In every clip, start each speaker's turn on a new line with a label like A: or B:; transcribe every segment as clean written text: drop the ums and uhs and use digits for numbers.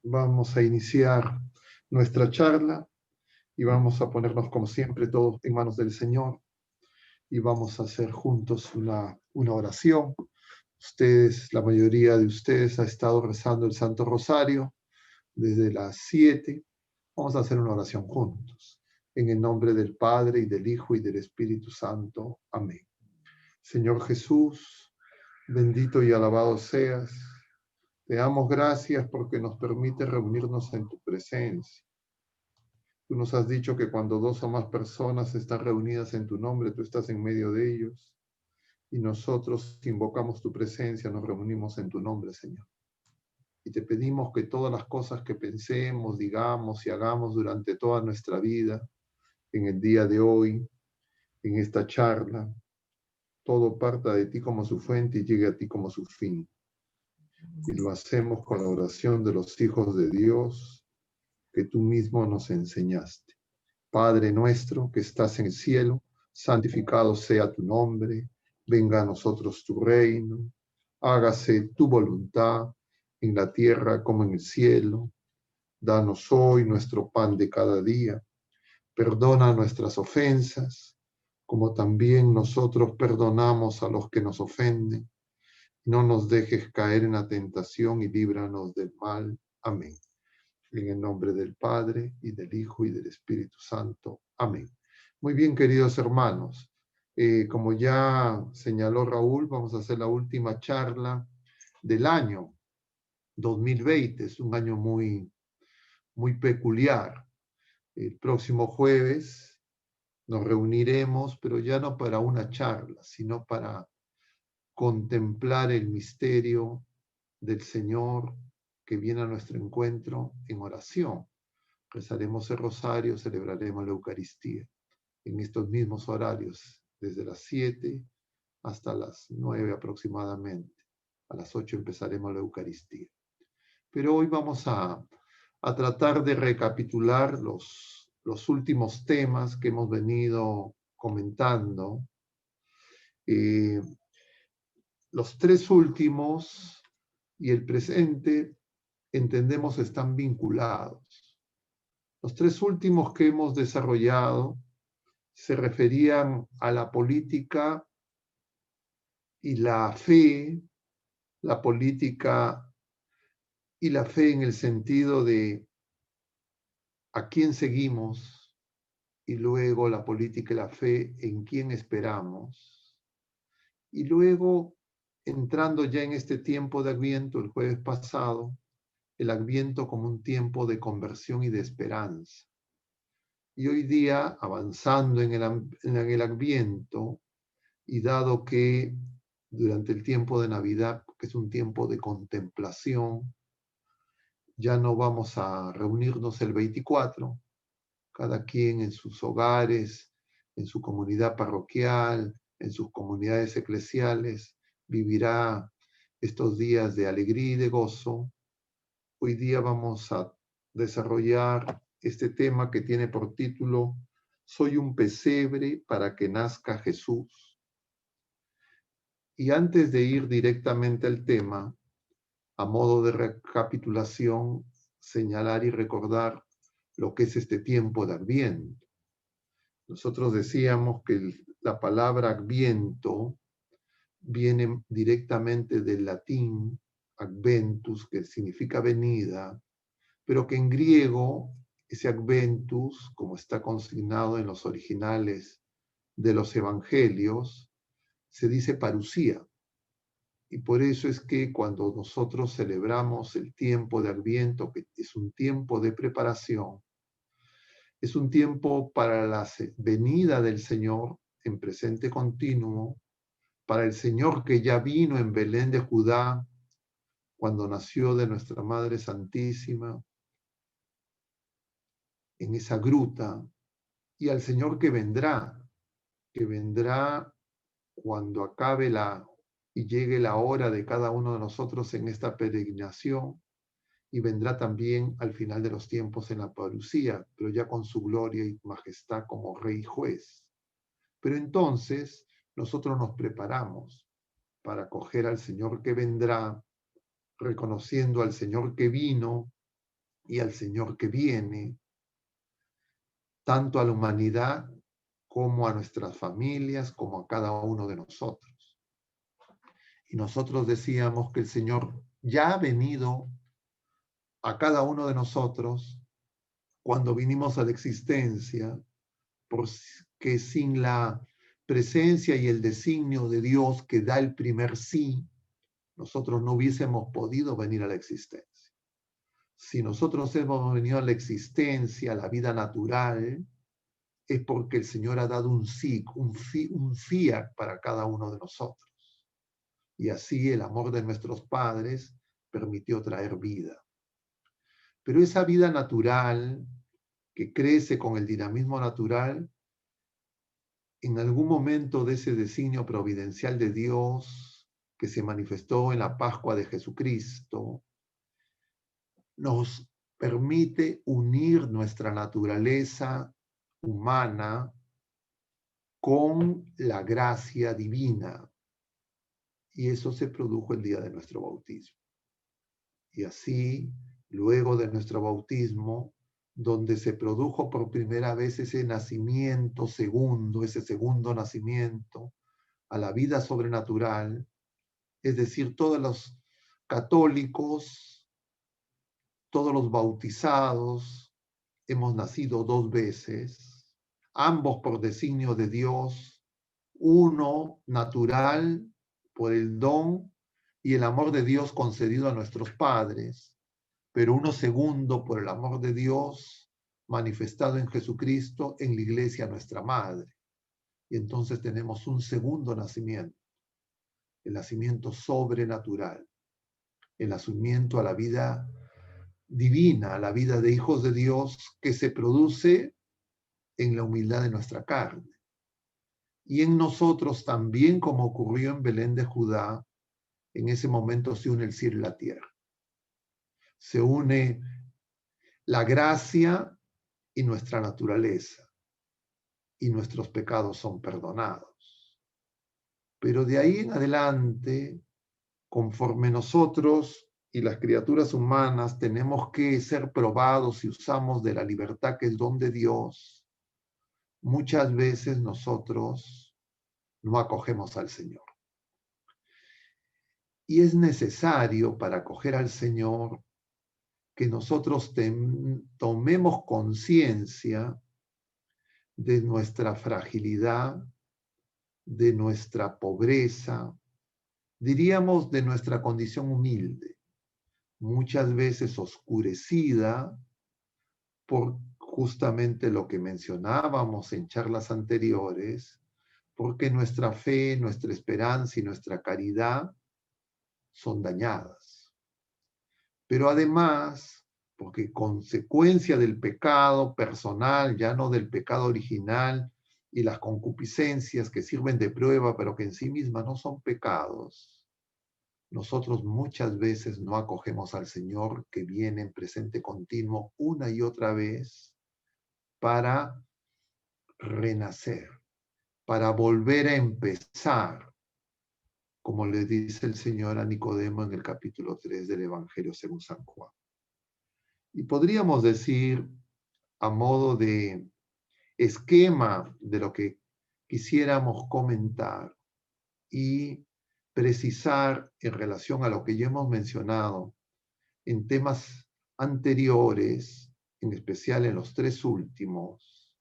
A: vamos a iniciar nuestra charla y vamos a ponernos como siempre todos en manos del Señor y vamos a hacer juntos una oración. Ustedes, la mayoría de ustedes ha estado rezando el Santo Rosario desde las 7. Vamos a hacer una oración juntos. En el nombre del Padre y del Hijo y del Espíritu Santo. Amén. Señor Jesús, bendito y alabado seas. Te damos gracias porque nos permite reunirnos en tu presencia. Tú nos has dicho que cuando dos o más personas están reunidas en tu nombre, tú estás en medio de ellos. Y nosotros invocamos tu presencia, nos reunimos en tu nombre, Señor. Y te pedimos que todas las cosas que pensemos, digamos y hagamos durante toda nuestra vida, en el día de hoy, en esta charla, todo parta de ti como su fuente y llegue a ti como su fin. Y lo hacemos con la oración de los hijos de Dios que tú mismo nos enseñaste. Padre nuestro que estás en el cielo, santificado sea tu nombre, venga a nosotros tu reino, hágase tu voluntad en la tierra como en el cielo. Danos hoy nuestro pan de cada día. Perdona nuestras ofensas, como también nosotros perdonamos a los que nos ofenden. No nos dejes caer en la tentación y líbranos del mal. Amén. En el nombre del Padre, y del Hijo, y del Espíritu Santo. Amén. Muy bien, queridos hermanos. Como ya señaló Raúl, vamos a hacer la última charla del año 2020. Es un año muy, muy peculiar. El próximo jueves nos reuniremos, pero ya no para una charla, sino para contemplar el misterio del Señor que viene a nuestro encuentro en oración. Rezaremos el rosario, celebraremos la Eucaristía en estos mismos horarios, desde las 7 hasta las 9 aproximadamente. A las 8 empezaremos la Eucaristía. Pero hoy vamos a tratar de recapitular los últimos temas que hemos venido comentando. Los tres últimos y el presente, entendemos, están vinculados. Los tres últimos que hemos desarrollado se referían a la política y la fe, la política y la fe en el sentido de a quién seguimos, y luego la política y la fe en quién esperamos. Y luego, entrando ya en este tiempo de Adviento, el jueves pasado, el Adviento como un tiempo de conversión y de esperanza. Y hoy día, avanzando en el Adviento, y dado que durante el tiempo de Navidad, que es un tiempo de contemplación, ya no vamos a reunirnos el 24, cada quien en sus hogares, en su comunidad parroquial, en sus comunidades eclesiales, vivirá estos días de alegría y de gozo. Hoy día vamos a desarrollar este tema que tiene por título Soy un pesebre para que nazca Jesús. Y antes de ir directamente al tema, a modo de recapitulación, señalar y recordar lo que es este tiempo de Adviento. Nosotros decíamos que la palabra Adviento viene directamente del latín adventus, que significa venida, pero que en griego ese adventus, como está consignado en los originales de los evangelios, se dice parusía. Y por eso es que cuando nosotros celebramos el tiempo de Adviento, que es un tiempo de preparación, es un tiempo para la venida del Señor en presente continuo, para el Señor que ya vino en Belén de Judá, cuando nació de nuestra Madre Santísima, en esa gruta, y al Señor que vendrá cuando acabe y llegue la hora de cada uno de nosotros en esta peregrinación, y vendrá también al final de los tiempos en la parucía, pero ya con su gloria y majestad como Rey y Juez. Pero entonces nosotros nos preparamos para acoger al Señor que vendrá, reconociendo al Señor que vino y al Señor que viene, tanto a la humanidad como a nuestras familias, como a cada uno de nosotros. Y nosotros decíamos que el Señor ya ha venido a cada uno de nosotros cuando vinimos a la existencia, porque sin la presencia y el designio de Dios que da el primer sí, nosotros no hubiésemos podido venir a la existencia. Si nosotros hemos venido a la existencia, a la vida natural, es porque el Señor ha dado un sí, un fiat para cada uno de nosotros. Y así el amor de nuestros padres permitió traer vida. Pero esa vida natural, que crece con el dinamismo natural, en algún momento de ese designio providencial de Dios que se manifestó en la Pascua de Jesucristo, nos permite unir nuestra naturaleza humana con la gracia divina. Y eso se produjo el día de nuestro bautismo. Y así, luego de nuestro bautismo, donde se produjo por primera vez ese nacimiento segundo, ese segundo nacimiento a la vida sobrenatural, es decir, todos los católicos, todos los bautizados, hemos nacido dos veces, ambos por designio de Dios, uno natural por el don y el amor de Dios concedido a nuestros padres, pero uno segundo por el amor de Dios manifestado en Jesucristo en la iglesia nuestra madre. Y entonces tenemos un segundo nacimiento, el nacimiento sobrenatural, el nacimiento a la vida divina, a la vida de hijos de Dios que se produce en la humildad de nuestra carne. Y en nosotros también, como ocurrió en Belén de Judá, en ese momento se une el cielo y la tierra. Se une la gracia y nuestra naturaleza, y nuestros pecados son perdonados. Pero de ahí en adelante, conforme nosotros y las criaturas humanas tenemos que ser probados y usamos de la libertad que es don de Dios, muchas veces nosotros no acogemos al Señor. Y es necesario para acoger al Señor que nosotros tomemos conciencia de nuestra fragilidad, de nuestra pobreza, diríamos de nuestra condición humilde, muchas veces oscurecida por justamente lo que mencionábamos en charlas anteriores, porque nuestra fe, nuestra esperanza y nuestra caridad son dañadas. Pero además, porque consecuencia del pecado personal, ya no del pecado original, y las concupiscencias que sirven de prueba, pero que en sí mismas no son pecados, nosotros muchas veces no acogemos al Señor que viene en presente continuo una y otra vez para renacer, para volver a empezar, como le dice el Señor a Nicodemo en el capítulo 3 del Evangelio según San Juan. Y podríamos decir, a modo de esquema de lo que quisiéramos comentar y precisar en relación a lo que ya hemos mencionado en temas anteriores, en especial en los tres últimos,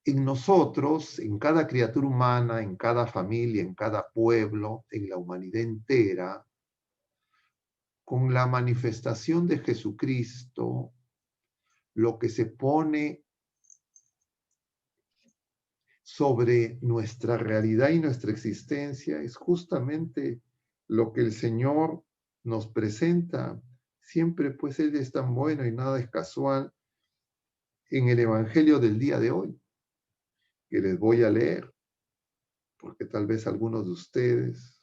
A: en nosotros, en cada criatura humana, en cada familia, en cada pueblo, en la humanidad entera, con la manifestación de Jesucristo, lo que se pone sobre nuestra realidad y nuestra existencia es justamente lo que el Señor nos presenta. Siempre pues Él es tan bueno y nada es casual en el Evangelio del día de hoy, que les voy a leer, porque tal vez algunos de ustedes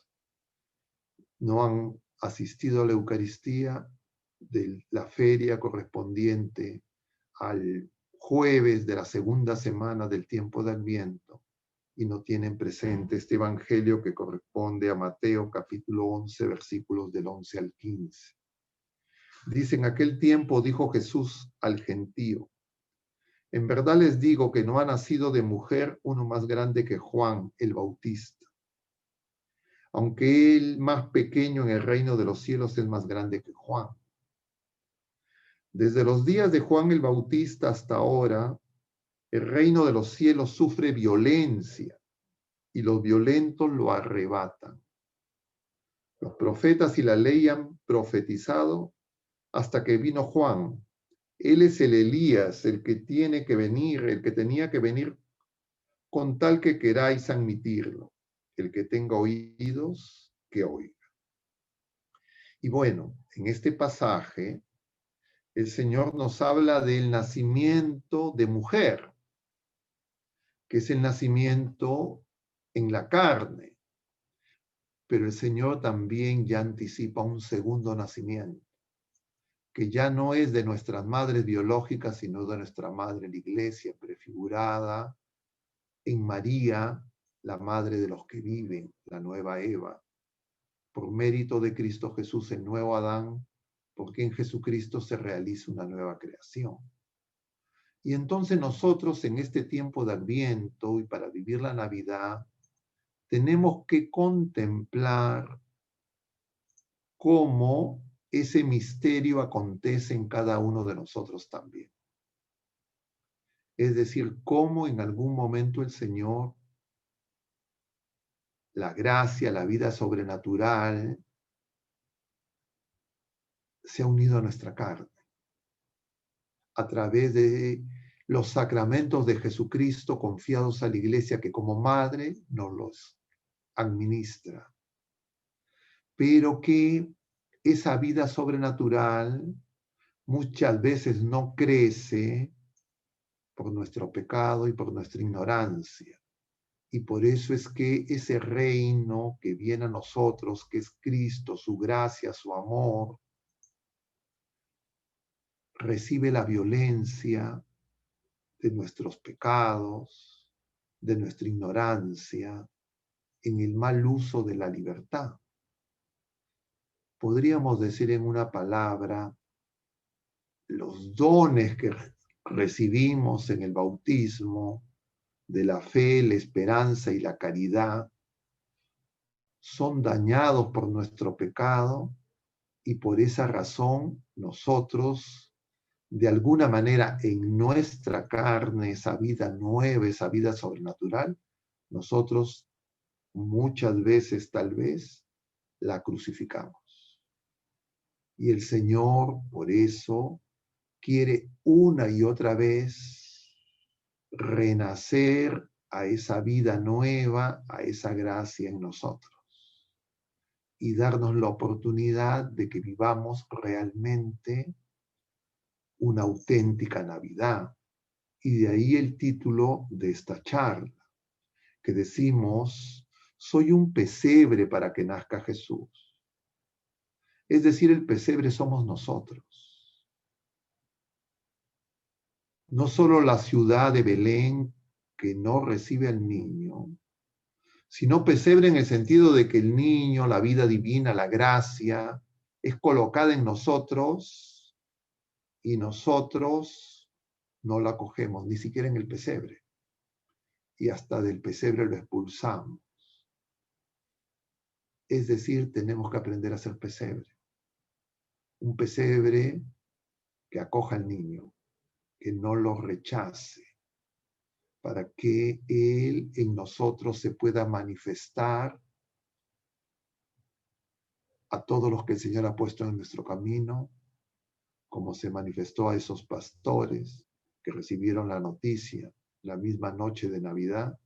A: no han asistido a la Eucaristía de la feria correspondiente al jueves de la segunda semana del tiempo de Adviento. y no tienen presente este evangelio que corresponde a Mateo capítulo 11, versículos del 11 al 15. Dice: en aquel tiempo dijo Jesús al gentío: en verdad les digo que no ha nacido de mujer uno más grande que Juan el Bautista, aunque el más pequeño en el reino de los cielos es más grande que Juan. Desde los días de Juan el Bautista hasta ahora, el reino de los cielos sufre violencia y los violentos lo arrebatan. Los profetas y la ley han profetizado hasta que vino Juan. Él es el Elías, el que tiene que venir, el que tenía que venir, con tal que queráis admitirlo. El que tenga oídos, que oiga. Y bueno, en este pasaje, el Señor nos habla del nacimiento de mujer, que es el nacimiento en la carne. Pero el Señor también ya anticipa un segundo nacimiento, que ya no es de nuestras madres biológicas, sino de nuestra madre, la Iglesia, prefigurada en María, la madre de los que viven, la nueva Eva, por mérito de Cristo Jesús, el nuevo Adán, porque en Jesucristo se realiza una nueva creación. Y entonces nosotros en este tiempo de Adviento y para vivir la Navidad, tenemos que contemplar cómo ese misterio acontece en cada uno de nosotros también. Es decir, cómo en algún momento el Señor, la gracia, la vida sobrenatural, se ha unido a nuestra carne a través de los sacramentos de Jesucristo confiados a la Iglesia, que como madre nos los administra. Pero que esa vida sobrenatural muchas veces no crece por nuestro pecado y por nuestra ignorancia. Y por eso es que ese reino que viene a nosotros, que es Cristo, su gracia, su amor, recibe la violencia de nuestros pecados, de nuestra ignorancia, en el mal uso de la libertad. Podríamos decir en una palabra, los dones que recibimos en el bautismo, de la fe, la esperanza y la caridad, son dañados por nuestro pecado y por esa razón nosotros, de alguna manera, en nuestra carne, esa vida nueva, esa vida sobrenatural, nosotros muchas veces, tal vez, la crucificamos. Y el Señor, por eso, quiere una y otra vez renacer a esa vida nueva, a esa gracia en nosotros y darnos la oportunidad de que vivamos realmente una auténtica Navidad. Y de ahí el título de esta charla, que decimos: soy un pesebre para que nazca Jesús. Es decir, el pesebre somos nosotros. No solo la ciudad de Belén, que no recibe al niño, sino pesebre en el sentido de que el niño, la vida divina, la gracia, es colocada en nosotros y nosotros no la cogemos, ni siquiera en el pesebre. Y hasta del pesebre lo expulsamos. Es decir, tenemos que aprender a ser pesebre. Un pesebre que acoja al niño, que no lo rechace, para que Él en nosotros se pueda manifestar a todos los que el Señor ha puesto en nuestro camino, como se manifestó a esos pastores que recibieron la noticia la misma noche de Navidad,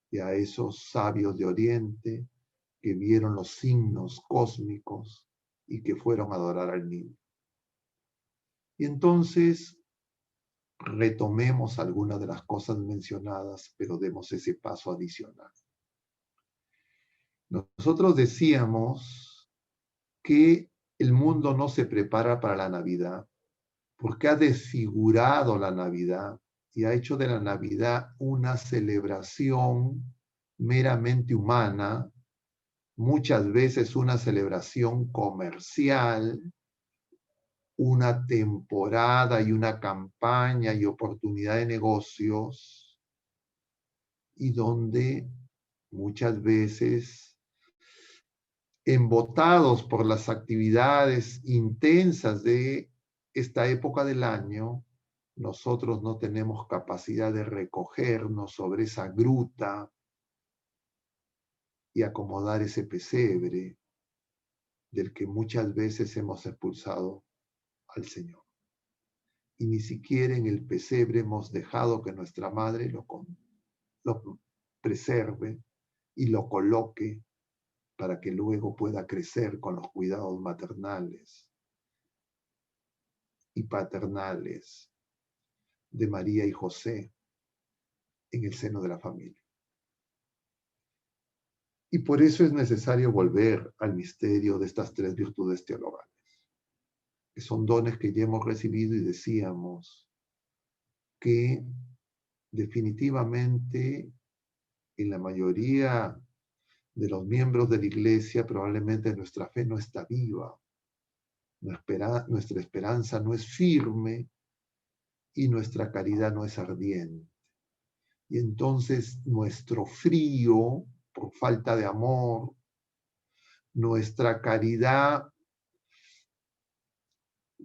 A: y a esos sabios de Oriente que vieron los signos cósmicos y que fueron a adorar al niño. Y entonces retomemos algunas de las cosas mencionadas, pero demos ese paso adicional. Nosotros decíamos que el mundo no se prepara para la Navidad porque ha desfigurado la Navidad y ha hecho de la Navidad una celebración meramente humana, muchas veces una celebración comercial, una temporada y una campaña y oportunidad de negocios, y donde muchas veces, embotados por las actividades intensas de esta época del año, nosotros no tenemos capacidad de recogernos sobre esa gruta y acomodar ese pesebre del que muchas veces hemos expulsado al Señor. Y ni siquiera en el pesebre hemos dejado que nuestra madre lo preserve y lo coloque para que luego pueda crecer con los cuidados maternales y paternales de María y José en el seno de la familia. Y por eso es necesario volver al misterio de estas tres virtudes teologales, que son dones que ya hemos recibido, y decíamos que definitivamente en la mayoría de los miembros de la Iglesia probablemente nuestra fe no está viva, nuestra esperanza no es firme y nuestra caridad no es ardiente. Y entonces nuestro frío por falta de amor, nuestra caridad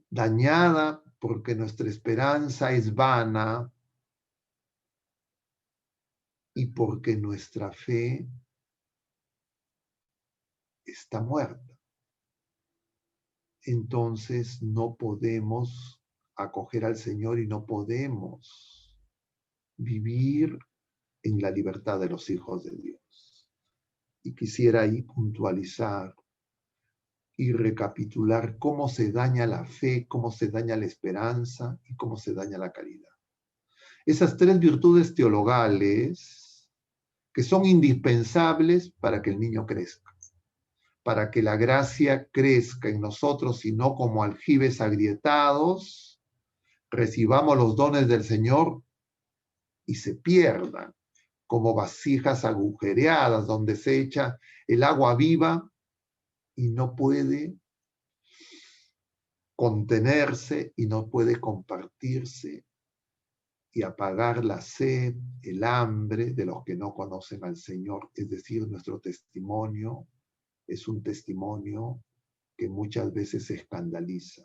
A: dañada porque nuestra esperanza es vana y porque nuestra fe está muerta. Entonces no podemos acoger al Señor y no podemos vivir en la libertad de los hijos de Dios. Y quisiera ahí puntualizar y recapitular cómo se daña la fe, cómo se daña la esperanza y cómo se daña la caridad. Esas tres virtudes teologales que son indispensables para que el niño crezca, para que la gracia crezca en nosotros y no como aljibes agrietados, recibamos los dones del Señor y se pierdan como vasijas agujereadas donde se echa el agua viva y no puede contenerse y no puede compartirse y apagar la sed, el hambre de los que no conocen al Señor. Es decir, nuestro testimonio es un testimonio que muchas veces se escandaliza.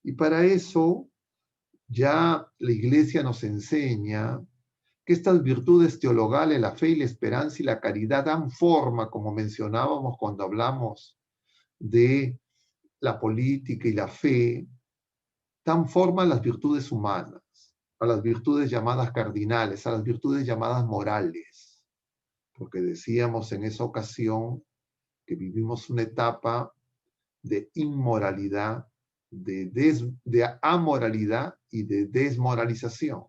A: Y para eso ya la Iglesia nos enseña que estas virtudes teologales, la fe y la esperanza y la caridad, dan forma, como mencionábamos cuando hablamos de la política y la fe, dan forma a las virtudes humanas, a las virtudes llamadas cardinales, a las virtudes llamadas morales. Porque decíamos en esa ocasión que vivimos una etapa de inmoralidad, de amoralidad y de desmoralización,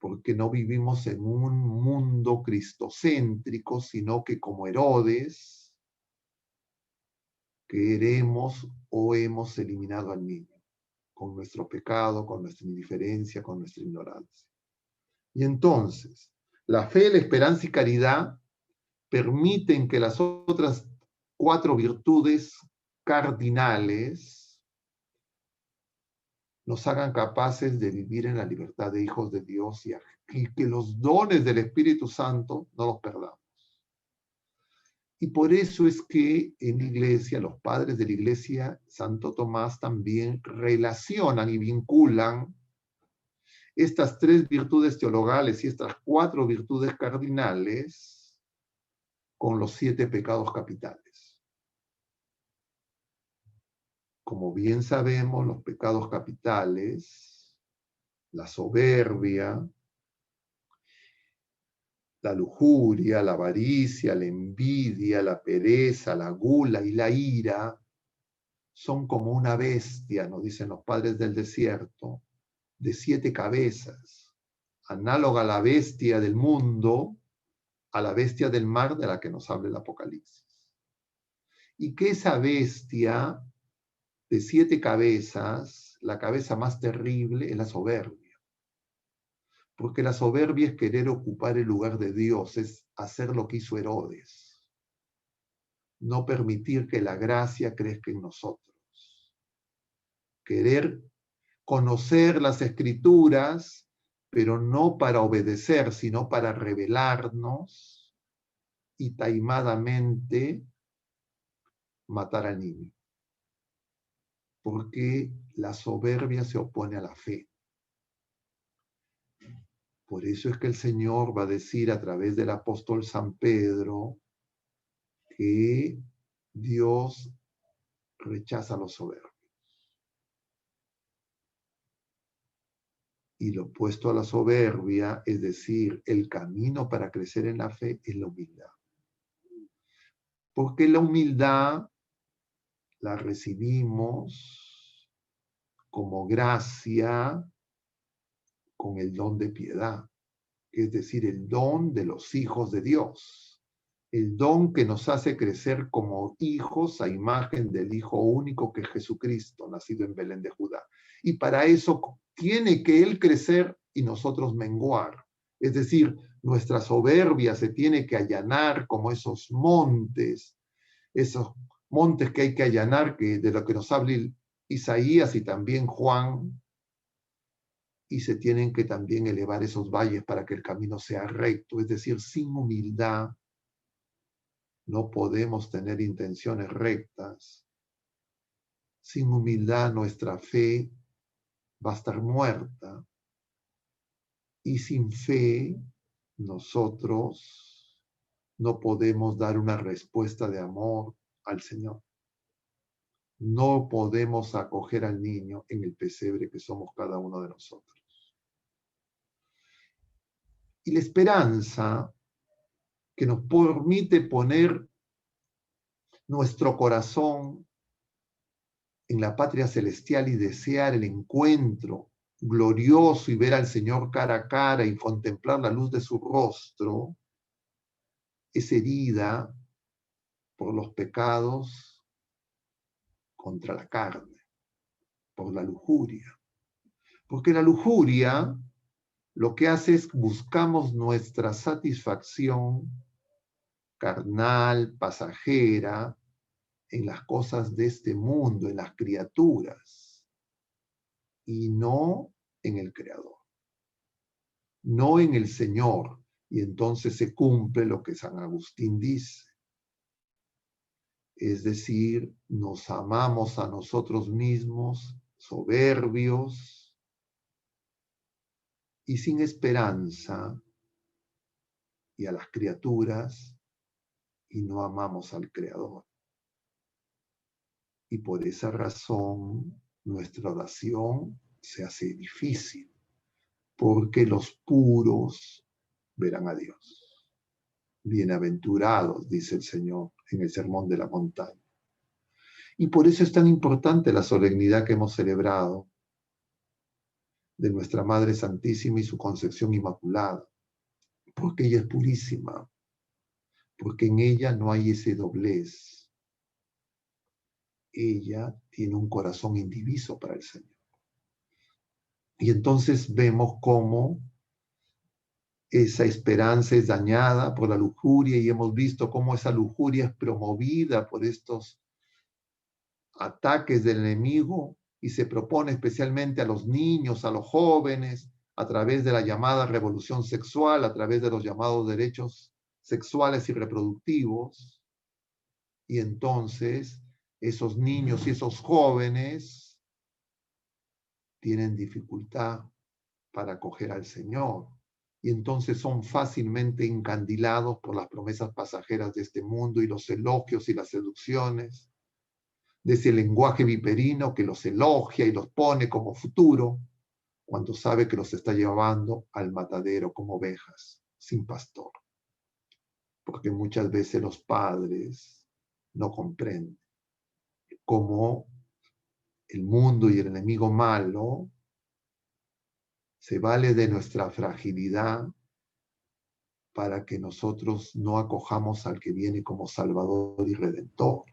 A: porque no vivimos en un mundo cristocéntrico, sino que como Herodes queremos o hemos eliminado al niño, con nuestro pecado, con nuestra indiferencia, con nuestra ignorancia. Y entonces, la fe, la esperanza y caridad permiten que las otras cuatro virtudes cardinales nos hagan capaces de vivir en la libertad de hijos de Dios y que los dones del Espíritu Santo no los perdamos. Y por eso es que en la Iglesia, los padres de la Iglesia, Santo Tomás, también relacionan y vinculan estas tres virtudes teologales y estas cuatro virtudes cardinales con los 7 pecados capitales. Como bien sabemos, los pecados capitales, la soberbia, la lujuria, la avaricia, la envidia, la pereza, la gula y la ira, son como una bestia, nos dicen los padres del desierto, de 7 cabezas, análoga a la bestia del mundo, a la bestia del mar de la que nos habla el Apocalipsis. Y que esa bestia de 7 cabezas, la cabeza más terrible es la soberbia. Porque la soberbia es querer ocupar el lugar de Dios, es hacer lo que hizo Herodes. No permitir que la gracia crezca en nosotros. Querer conocer las Escrituras, pero no para obedecer, sino para rebelarnos y taimadamente matar al niño. Porque la soberbia se opone a la fe. Por eso es que el Señor va a decir a través del apóstol San Pedro que Dios rechaza a los soberbios. Y lo opuesto a la soberbia, es decir, el camino para crecer en la fe, es la humildad. Porque la humildad la recibimos como gracia con el don de piedad, es decir, el don de los hijos de Dios, el don que nos hace crecer como hijos a imagen del Hijo único que es Jesucristo, nacido en Belén de Judá. Y para eso tiene que Él crecer y nosotros menguar. Es decir, nuestra soberbia se tiene que allanar como esos montes que hay que allanar, de lo que nos habla Isaías y también Juan, y se tienen que también elevar esos valles para que el camino sea recto. Es decir, sin humildad no podemos tener intenciones rectas. Sin humildad nuestra fe va a estar muerta. Y sin fe nosotros no podemos dar una respuesta de amor al Señor. No podemos acoger al niño en el pesebre que somos cada uno de nosotros. Y la esperanza que nos permite poner nuestro corazón en la patria celestial y desear el encuentro glorioso y ver al Señor cara a cara y contemplar la luz de su rostro, es herida por los pecados contra la carne, por la lujuria. Porque la lujuria lo que hace es buscamos nuestra satisfacción carnal, pasajera, en las cosas de este mundo, en las criaturas, y no en el Creador, no en el Señor. Y entonces se cumple lo que San Agustín dice. Es decir, nos amamos a nosotros mismos, soberbios y sin esperanza, y a las criaturas, y no amamos al Creador. Y por esa razón nuestra oración se hace difícil, porque los puros verán a Dios. Bienaventurados, dice el Señor en el Sermón de la Montaña. Y por eso es tan importante la solemnidad que hemos celebrado de nuestra Madre Santísima y su concepción inmaculada, porque ella es purísima, porque en ella no hay ese doblez. Ella tiene un corazón indiviso para el Señor. Y entonces vemos cómo esa esperanza es dañada por la lujuria y hemos visto cómo esa lujuria es promovida por estos ataques del enemigo y se propone especialmente a los niños, a los jóvenes, a través de la llamada revolución sexual, a través de los llamados derechos sexuales y reproductivos. Y entonces esos niños y esos jóvenes tienen dificultad para acoger al Señor. Y entonces son fácilmente encandilados por las promesas pasajeras de este mundo y los elogios y las seducciones de ese lenguaje viperino que los elogia y los pone como futuro, cuando sabe que los está llevando al matadero como ovejas, sin pastor. Porque muchas veces los padres no comprenden cómo el mundo y el enemigo malo se vale de nuestra fragilidad para que nosotros no acojamos al que viene como Salvador y Redentor.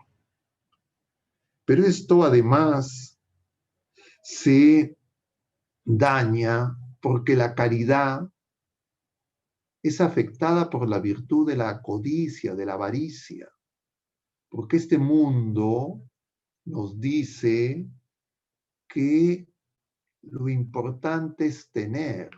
A: Pero esto además se daña porque la caridad es afectada por la virtud de la codicia, de la avaricia, porque este mundo nos dice que lo importante es tener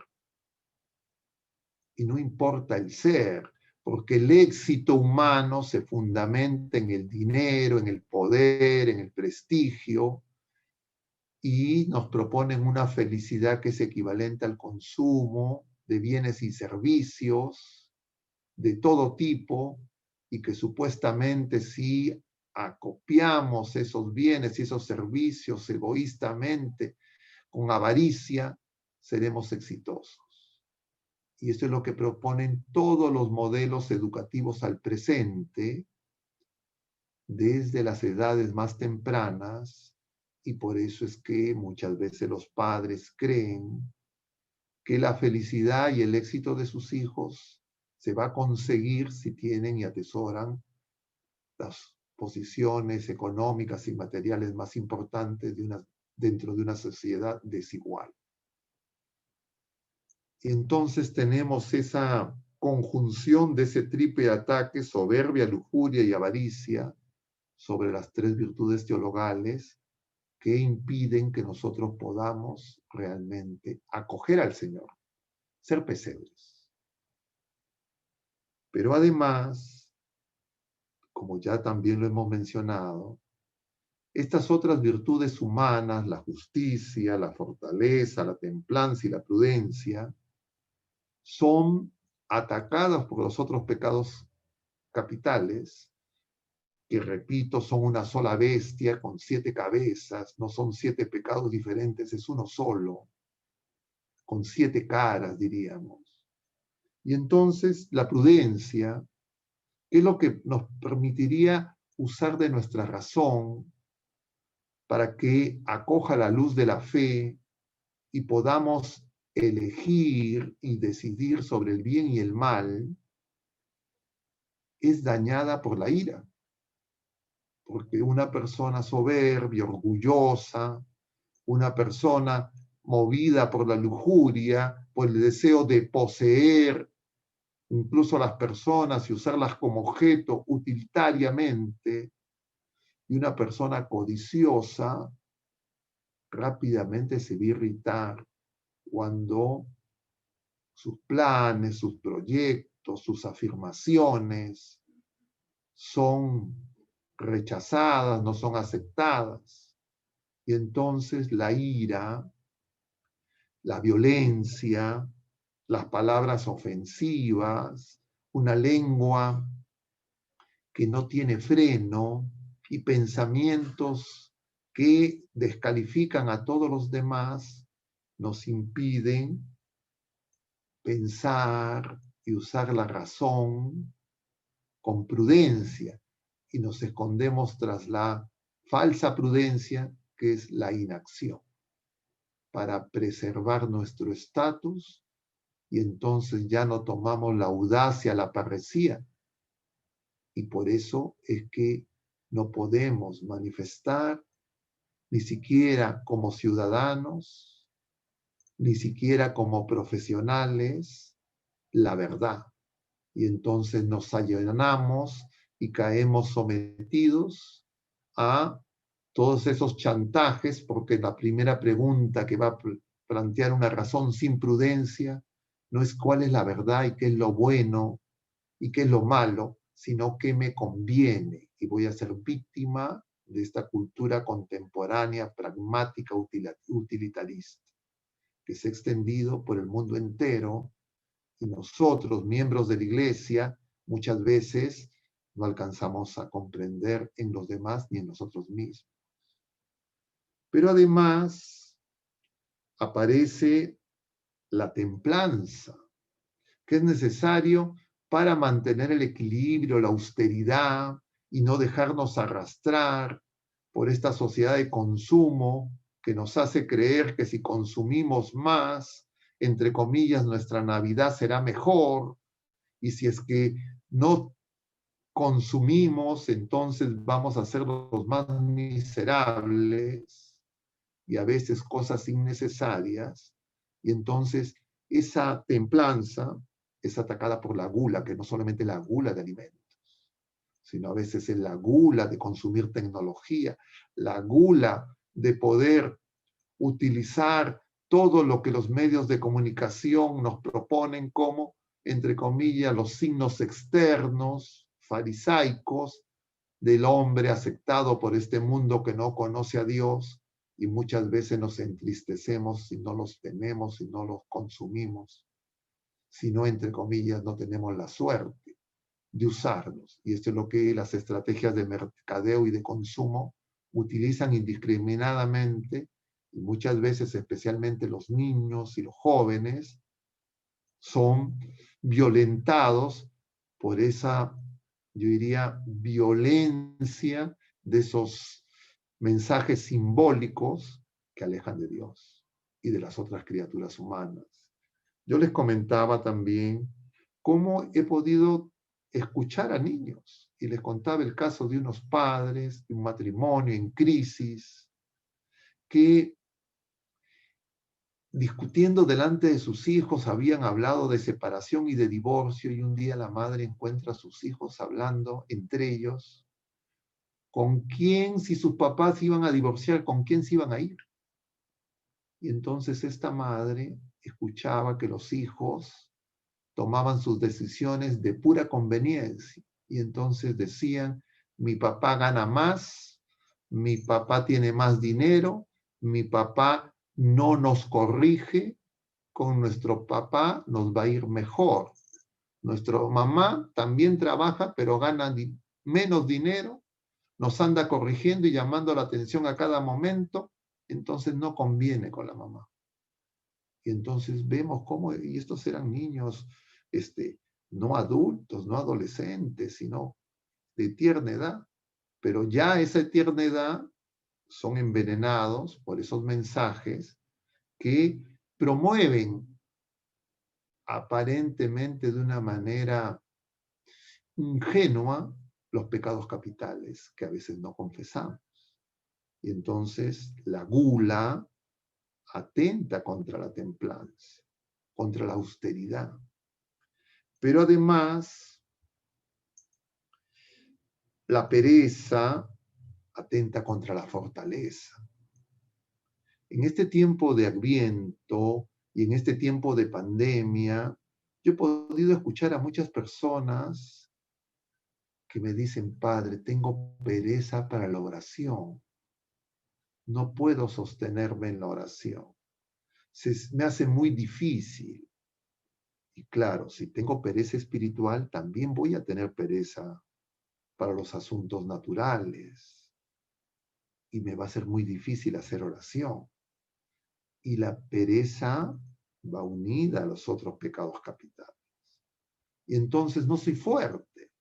A: y no importa el ser, porque el éxito humano se fundamenta en el dinero, en el poder, en el prestigio, y nos proponen una felicidad que es equivalente al consumo de bienes y servicios de todo tipo, y que supuestamente si acopiamos esos bienes y esos servicios egoístamente, con avaricia, seremos exitosos. Y eso es lo que proponen todos los modelos educativos al presente, desde las edades más tempranas, y por eso es que muchas veces los padres creen que la felicidad y el éxito de sus hijos se va a conseguir si tienen y atesoran las posiciones económicas y materiales más importantes dentro de una sociedad desigual. Y entonces tenemos esa conjunción de ese triple ataque, soberbia, lujuria y avaricia, sobre las tres virtudes teologales que impiden que nosotros podamos realmente acoger al Señor, ser pesebres. Pero además, como ya también lo hemos mencionado, estas otras virtudes humanas, la justicia, la fortaleza, la templanza y la prudencia, son atacadas por los otros pecados capitales, que repito, son una sola bestia con 7 cabezas, no son 7 pecados diferentes, es uno solo, con 7 caras, diríamos. Y entonces la prudencia, que es lo que nos permitiría usar de nuestra razón para que acoja la luz de la fe y podamos elegir y decidir sobre el bien y el mal, es dañada por la ira. Porque una persona soberbia, orgullosa, una persona movida por la lujuria, por el deseo de poseer incluso a las personas y usarlas como objeto utilitariamente, y una persona codiciosa rápidamente se va a irritar cuando sus planes, sus proyectos, sus afirmaciones son rechazadas, no son aceptadas. Y entonces la ira, la violencia, las palabras ofensivas, una lengua que no tiene freno y pensamientos que descalifican a todos los demás, nos impiden pensar y usar la razón con prudencia, y nos escondemos tras la falsa prudencia, que es la inacción, para preservar nuestro estatus, y entonces ya no tomamos la audacia, la parresía, y por eso es que no podemos manifestar ni siquiera como ciudadanos, ni siquiera como profesionales, la verdad. Y entonces nos allanamos y caemos sometidos a todos esos chantajes, porque la primera pregunta que va a plantear una razón sin prudencia no es cuál es la verdad y qué es lo bueno y qué es lo malo, sino qué me conviene, y voy a ser víctima de esta cultura contemporánea, pragmática, utilitarista, que se ha extendido por el mundo entero, y nosotros, miembros de la Iglesia, muchas veces no alcanzamos a comprender en los demás ni en nosotros mismos. Pero además aparece la templanza, que es necesario para mantener el equilibrio, la austeridad, y no dejarnos arrastrar por esta sociedad de consumo que nos hace creer que si consumimos más, entre comillas, nuestra Navidad será mejor, y si es que no consumimos, entonces vamos a ser los más miserables, y a veces cosas innecesarias. Y entonces esa templanza es atacada por la gula, que no solamente la gula de alimentos, sino a veces es la gula de consumir tecnología, la gula de poder utilizar todo lo que los medios de comunicación nos proponen como, entre comillas, los signos externos, farisaicos, del hombre aceptado por este mundo que no conoce a Dios, y muchas veces nos entristecemos si no los tenemos, si no los consumimos, si no, entre comillas, no tenemos la suerte de usarlos. Y esto es lo que las estrategias de mercadeo y de consumo utilizan indiscriminadamente, y muchas veces, especialmente los niños y los jóvenes, son violentados por esa, yo diría, violencia de esos mensajes simbólicos que alejan de Dios y de las otras criaturas humanas. Yo les comentaba también cómo he podido escuchar a niños y les contaba el caso de unos padres, de un matrimonio en crisis, que discutiendo delante de sus hijos habían hablado de separación y de divorcio, y un día la madre encuentra a sus hijos hablando entre ellos con quién, si sus papás iban a divorciar, con quién se iban a ir. Y entonces esta madre escuchaba que los hijos tomaban sus decisiones de pura conveniencia. Y entonces decían, mi papá gana más, mi papá tiene más dinero, mi papá no nos corrige, con nuestro papá nos va a ir mejor. Nuestra mamá también trabaja, pero gana menos dinero, nos anda corrigiendo y llamando la atención a cada momento, entonces no conviene con la mamá. Y entonces vemos cómo, y estos eran niños, no adultos, no adolescentes, sino de tierna edad, pero ya a esa tierna edad son envenenados por esos mensajes que promueven aparentemente de una manera ingenua los pecados capitales que a veces no confesamos. Y entonces la gula atenta contra la templanza, contra la austeridad. Pero además, la pereza atenta contra la fortaleza. En este tiempo de Adviento y en este tiempo de pandemia, yo he podido escuchar a muchas personas que me dicen, Padre, tengo pereza para la oración. No puedo sostenerme en la oración. Me hace muy difícil. Y claro, si tengo pereza espiritual, también voy a tener pereza para los asuntos naturales. Y me va a ser muy difícil hacer oración. Y la pereza va unida a los otros pecados capitales. Y entonces no soy fuerte,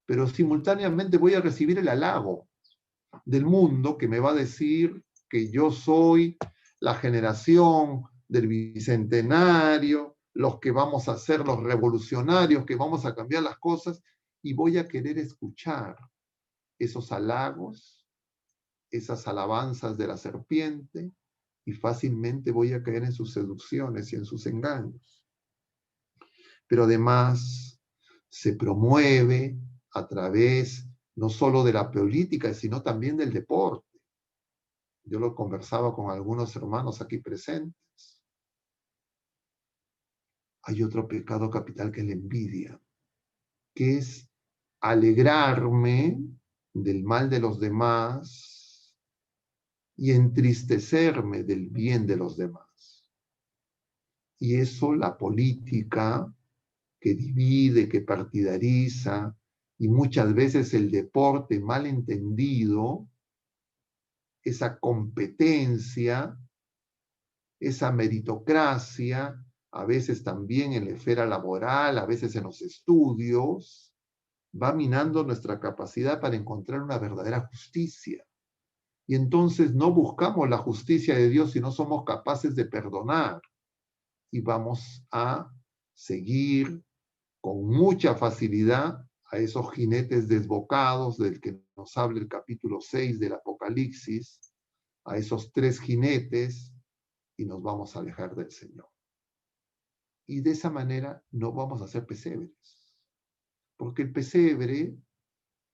A: pero simultáneamente voy a recibir el halago del mundo que me va a decir que yo soy la generación del bicentenario, los que vamos a ser los revolucionarios, que vamos a cambiar las cosas, y voy a querer escuchar esos halagos, esas alabanzas de la serpiente, y fácilmente voy a caer en sus seducciones y en sus engaños. Pero además se promueve a través no solo de la política, sino también del deporte. Yo lo conversaba con algunos hermanos aquí presentes. Hay otro pecado capital que es la envidia, que es alegrarme del mal de los demás y entristecerme del bien de los demás. Y eso la política que divide, que partidariza, y muchas veces el deporte mal entendido, esa competencia, esa meritocracia, a veces también en la esfera laboral, a veces en los estudios, va minando nuestra capacidad para encontrar una verdadera justicia. Y entonces no buscamos la justicia de Dios si no somos capaces de perdonar. Y vamos a seguir con mucha facilidad a esos jinetes desbocados del que nos habla el capítulo 6 del Apocalipsis, a esos 3 jinetes, y nos vamos a alejar del Señor. Y de esa manera no vamos a hacer pesebres, porque el pesebre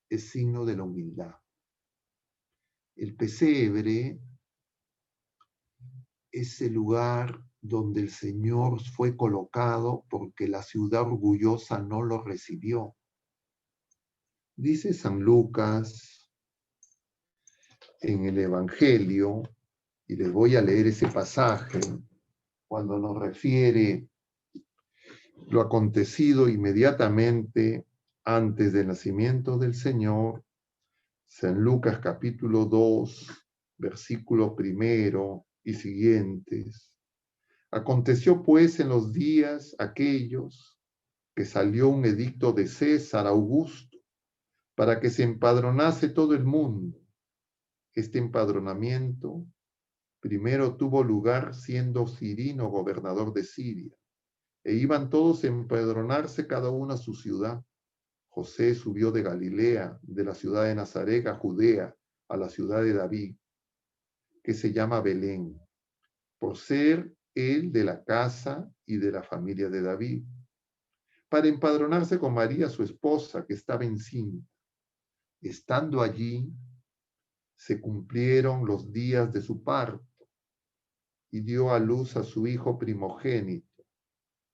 A: es signo de la humildad. El pesebre es el lugar donde el Señor fue colocado porque la ciudad orgullosa no lo recibió. Dice San Lucas en el Evangelio, y les voy a leer ese pasaje, cuando nos refiere lo acontecido inmediatamente antes del nacimiento del Señor, San Lucas capítulo 2, versículo 1 y siguientes. Aconteció pues en los días aquellos que salió un edicto de César Augusto para que se empadronase todo el mundo. Este empadronamiento primero tuvo lugar siendo Cirino gobernador de Siria, e iban todos a empadronarse cada uno a su ciudad. José subió de Galilea, de la ciudad de Nazaret a Judea, a la ciudad de David, que se llama Belén, por ser él de la casa y de la familia de David, para empadronarse con María, su esposa, que estaba encinta. Estando allí, se cumplieron los días de su parto y dio a luz a su hijo primogénito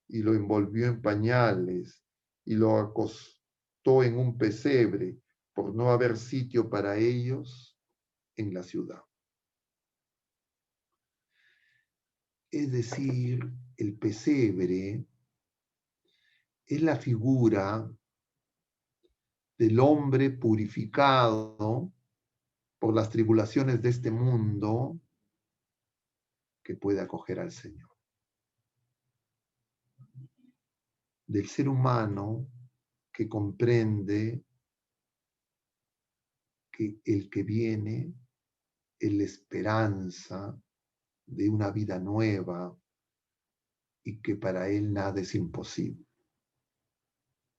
A: y lo envolvió en pañales y lo acostó en un pesebre por no haber sitio para ellos en la ciudad. Es decir, el pesebre es la figura del hombre purificado por las tribulaciones de este mundo que puede acoger al Señor. Del ser humano que comprende que el que viene es la esperanza de una vida nueva y que para él nada es imposible.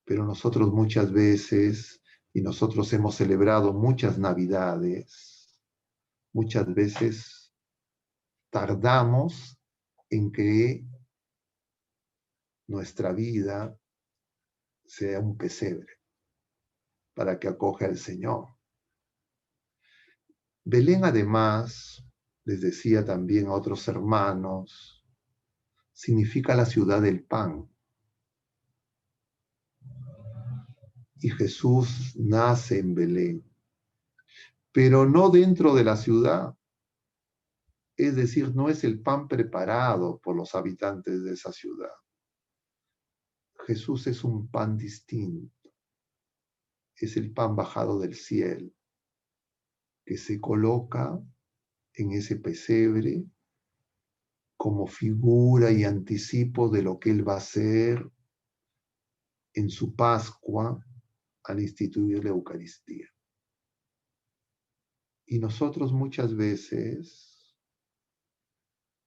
A: Pero nosotros muchas veces, y nosotros hemos celebrado muchas Navidades, muchas veces tardamos en que nuestra vida sea un pesebre para que acoja al Señor. Belén, además, les decía también a otros hermanos, significa la ciudad del pan. Y Jesús nace en Belén, pero no dentro de la ciudad. Es decir, no es el pan preparado por los habitantes de esa ciudad. Jesús es un pan distinto. Es el pan bajado del cielo, que se coloca en ese pesebre como figura y anticipo de lo que Él va a hacer en su Pascua al instituir la Eucaristía. Y nosotros muchas veces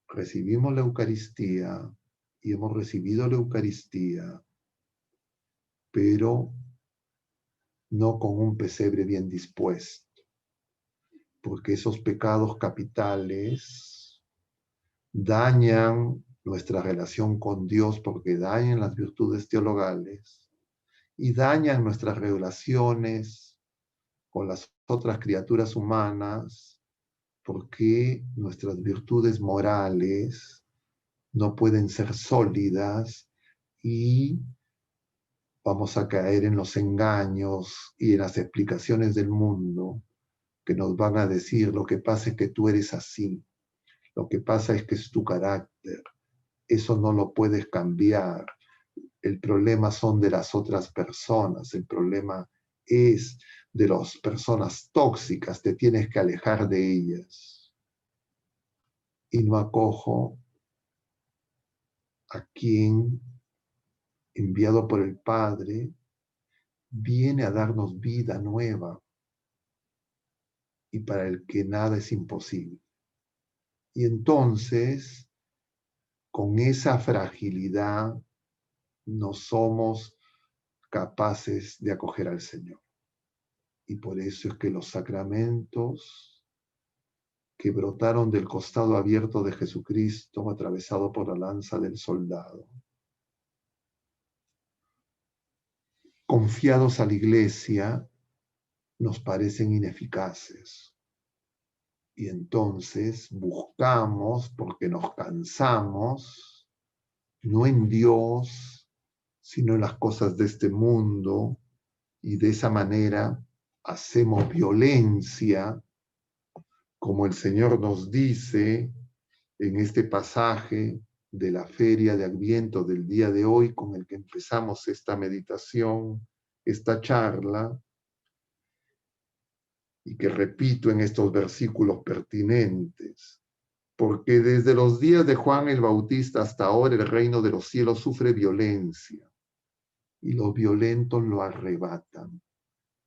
A: recibimos la Eucaristía y hemos recibido la Eucaristía, pero no con un pesebre bien dispuesto, porque esos pecados capitales dañan nuestra relación con Dios, porque dañan las virtudes teologales y dañan nuestras relaciones con las otras criaturas humanas, porque nuestras virtudes morales no pueden ser sólidas y vamos a caer en los engaños y en las explicaciones del mundo que nos van a decir: lo que pasa es que tú eres así, lo que pasa es que es tu carácter, eso no lo puedes cambiar, el problema son de las otras personas, el problema es de las personas tóxicas, te tienes que alejar de ellas. Y no acojo a quien, enviado por el Padre, viene a darnos vida nueva y para el que nada es imposible. Y entonces, con esa fragilidad, no somos capaces de acoger al Señor. Y por eso es que los sacramentos que brotaron del costado abierto de Jesucristo, atravesado por la lanza del soldado, confiados a la iglesia nos parecen ineficaces. Y entonces buscamos, porque nos cansamos, no en Dios, sino en las cosas de este mundo, y de esa manera hacemos violencia, como el Señor nos dice en este pasaje de la feria de Adviento del día de hoy, con el que empezamos esta meditación, esta charla, y que repito en estos versículos pertinentes, porque desde los días de Juan el Bautista hasta ahora el reino de los cielos sufre violencia, y los violentos lo arrebatan,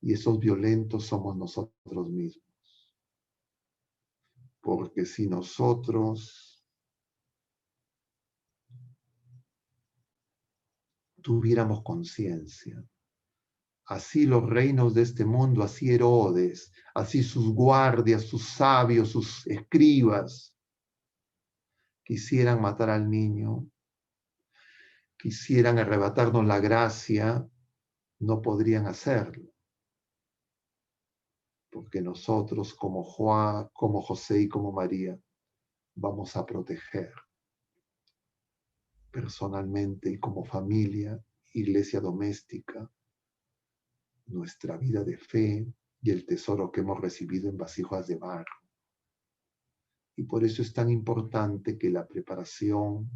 A: y esos violentos somos nosotros mismos. Porque si nosotros tuviéramos conciencia, así los reinos de este mundo, así Herodes, así sus guardias, sus sabios, sus escribas, quisieran matar al niño, quisieran arrebatarnos la gracia, no podrían hacerlo. Porque nosotros como Juan, como José y como María, vamos a proteger personalmente y como familia, iglesia doméstica, nuestra vida de fe y el tesoro que hemos recibido en vasijas de barro. Y por eso es tan importante que la preparación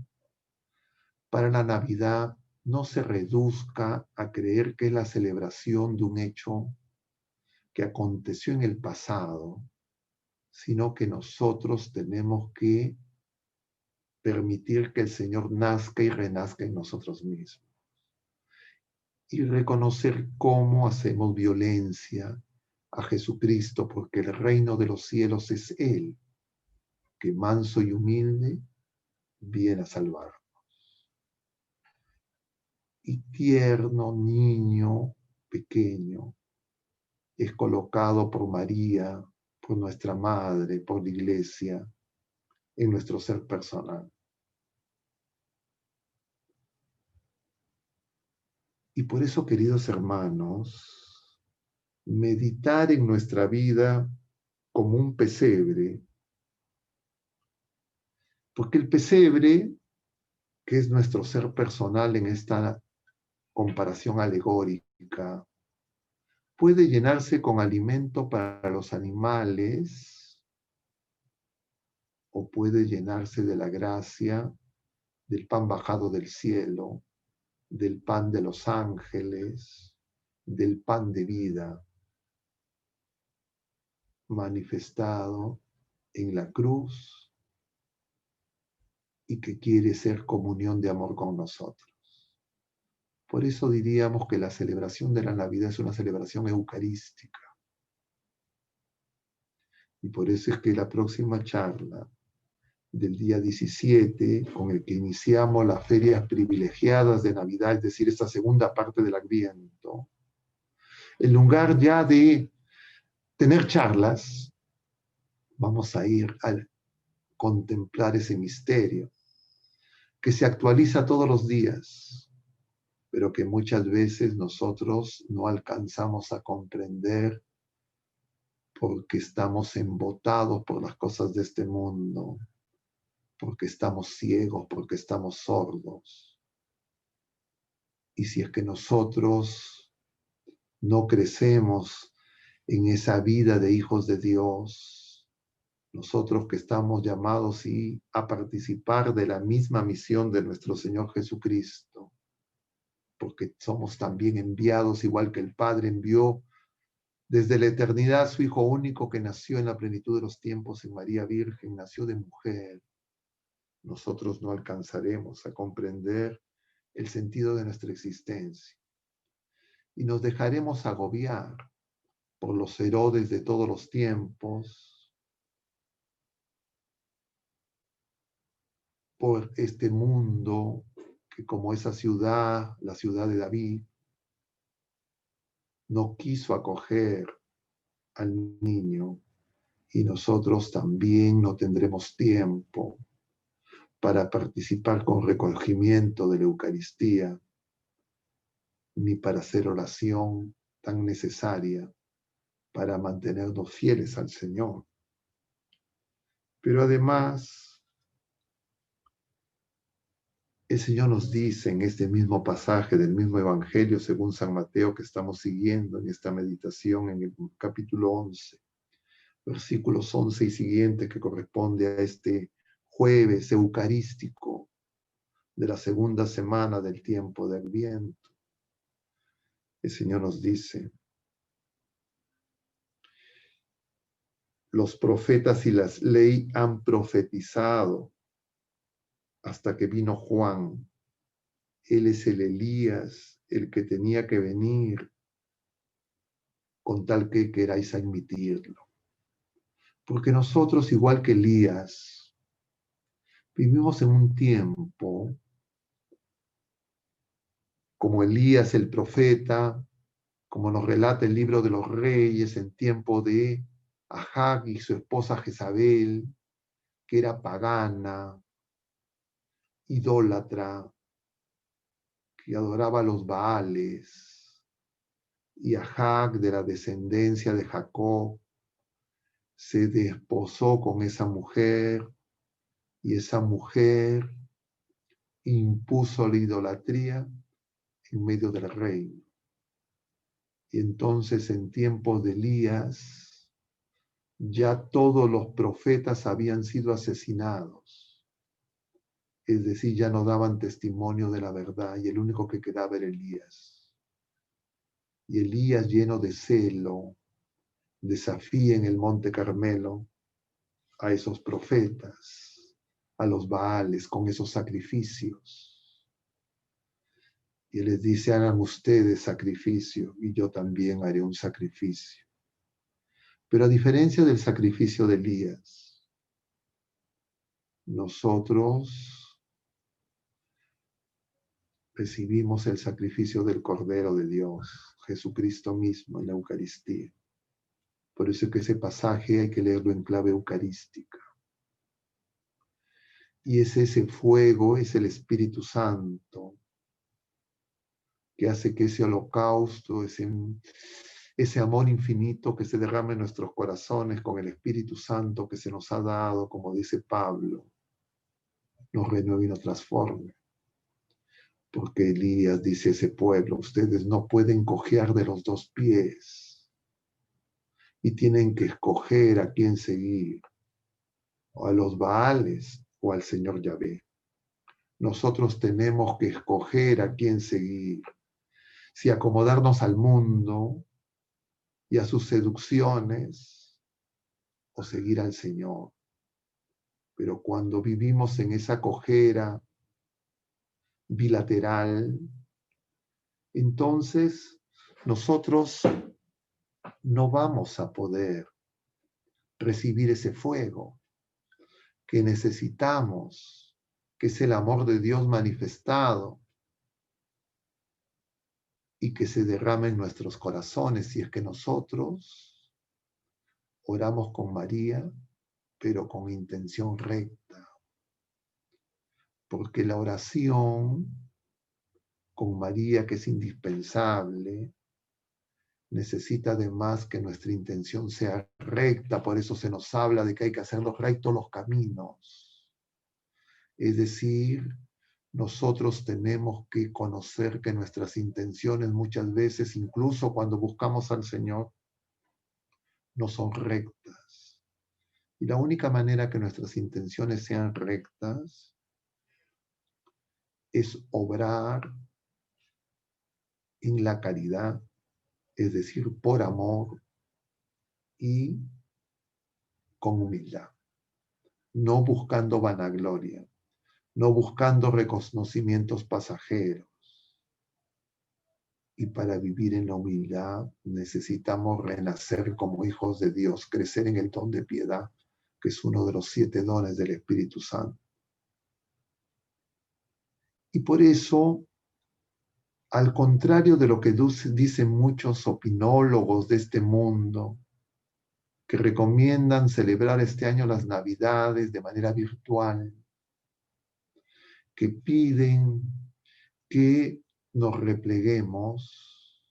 A: para la Navidad no se reduzca a creer que es la celebración de un hecho que aconteció en el pasado, sino que nosotros tenemos que permitir que el Señor nazca y renazca en nosotros mismos. Y reconocer cómo hacemos violencia a Jesucristo, porque el reino de los cielos es Él, que manso y humilde viene a salvarnos. Y tierno niño pequeño es colocado por María, por nuestra madre, por la iglesia, en nuestro ser personal. Y por eso, queridos hermanos, meditar en nuestra vida como un pesebre, porque el pesebre, que es nuestro ser personal en esta comparación alegórica, puede llenarse con alimento para los animales o puede llenarse de la gracia del pan bajado del cielo, del pan de los ángeles, del pan de vida manifestado en la cruz y que quiere ser comunión de amor con nosotros. Por eso diríamos que la celebración de la Navidad es una celebración eucarística. Y por eso es que la próxima charla del día 17, con el que iniciamos las ferias privilegiadas de Navidad, es decir, esta segunda parte del Adviento, en lugar ya de tener charlas, vamos a ir a contemplar ese misterio que se actualiza todos los días, pero que muchas veces nosotros no alcanzamos a comprender porque estamos embotados por las cosas de este mundo, porque estamos ciegos, porque estamos sordos. Y si es que nosotros no crecemos en esa vida de hijos de Dios, nosotros que estamos llamados a participar de la misma misión de nuestro Señor Jesucristo, porque somos también enviados, igual que el Padre envió desde la eternidad a su Hijo único que nació en la plenitud de los tiempos en María Virgen, nació de mujer. Nosotros no alcanzaremos a comprender el sentido de nuestra existencia y nos dejaremos agobiar por los Herodes de todos los tiempos, por este mundo que como esa ciudad, la ciudad de David, no quiso acoger al niño y nosotros también no tendremos tiempo para participar con recogimiento de la Eucaristía, ni para hacer oración tan necesaria para mantenernos fieles al Señor. Pero además, el Señor nos dice en este mismo pasaje del mismo Evangelio según San Mateo que estamos siguiendo en esta meditación en el capítulo 11, versículos 11 y siguiente, que corresponde a este jueves eucarístico de la segunda semana del tiempo de Adviento. El Señor nos dice: los profetas y la ley han profetizado hasta que vino Juan. Él es el Elías, el que tenía que venir, con tal que queráis admitirlo. Porque nosotros, igual que Elías, vivimos en un tiempo como Elías el profeta, como nos relata el libro de los Reyes, en tiempo de Ahab y su esposa Jezabel, que era pagana, idólatra, que adoraba a los Baales, y Ahab, de la descendencia de Jacob, se desposó con esa mujer, y esa mujer impuso la idolatría en medio del reino. Y entonces, en tiempos de Elías, ya todos los profetas habían sido asesinados. Es decir, ya no daban testimonio de la verdad, y el único que quedaba era Elías. Y Elías, lleno de celo, desafía en el monte Carmelo a esos profetas, a los Baales, con esos sacrificios. Y él les dice: hagan ustedes sacrificio y yo también haré un sacrificio. Pero a diferencia del sacrificio de Elías, nosotros recibimos el sacrificio del Cordero de Dios, Jesucristo mismo, en la Eucaristía. Por eso es que ese pasaje hay que leerlo en clave eucarística. Y es ese fuego, es el Espíritu Santo, que hace que ese holocausto, ese amor infinito que se derrama en nuestros corazones con el Espíritu Santo que se nos ha dado, como dice Pablo, nos renueve y nos transforme. Porque Elías dice a ese pueblo: ustedes no pueden cojear de los dos pies y tienen que escoger a quién seguir, o a los Baales o al Señor Yahvé. Nosotros tenemos que escoger a quién seguir, si acomodarnos al mundo y a sus seducciones, o seguir al Señor. Pero cuando vivimos en esa cojera bilateral, entonces nosotros no vamos a poder recibir ese fuego que necesitamos, que es el amor de Dios manifestado y que se derrama en nuestros corazones si es que nosotros oramos con María, pero con intención recta. Porque la oración con María, que es indispensable, necesita además que nuestra intención sea recta. Por eso se nos habla de que hay que hacerlos rectos los caminos. Es decir, nosotros tenemos que conocer que nuestras intenciones muchas veces, incluso cuando buscamos al Señor, no son rectas. Y la única manera que nuestras intenciones sean rectas es obrar en la caridad, es decir, por amor y con humildad, no buscando vanagloria, no buscando reconocimientos pasajeros. Y para vivir en la humildad necesitamos renacer como hijos de Dios, crecer en el don de piedad, que es uno de los 7 dones del Espíritu Santo. Y por eso, al contrario de lo que dicen muchos opinólogos de este mundo, que recomiendan celebrar este año las Navidades de manera virtual, que piden que nos repleguemos,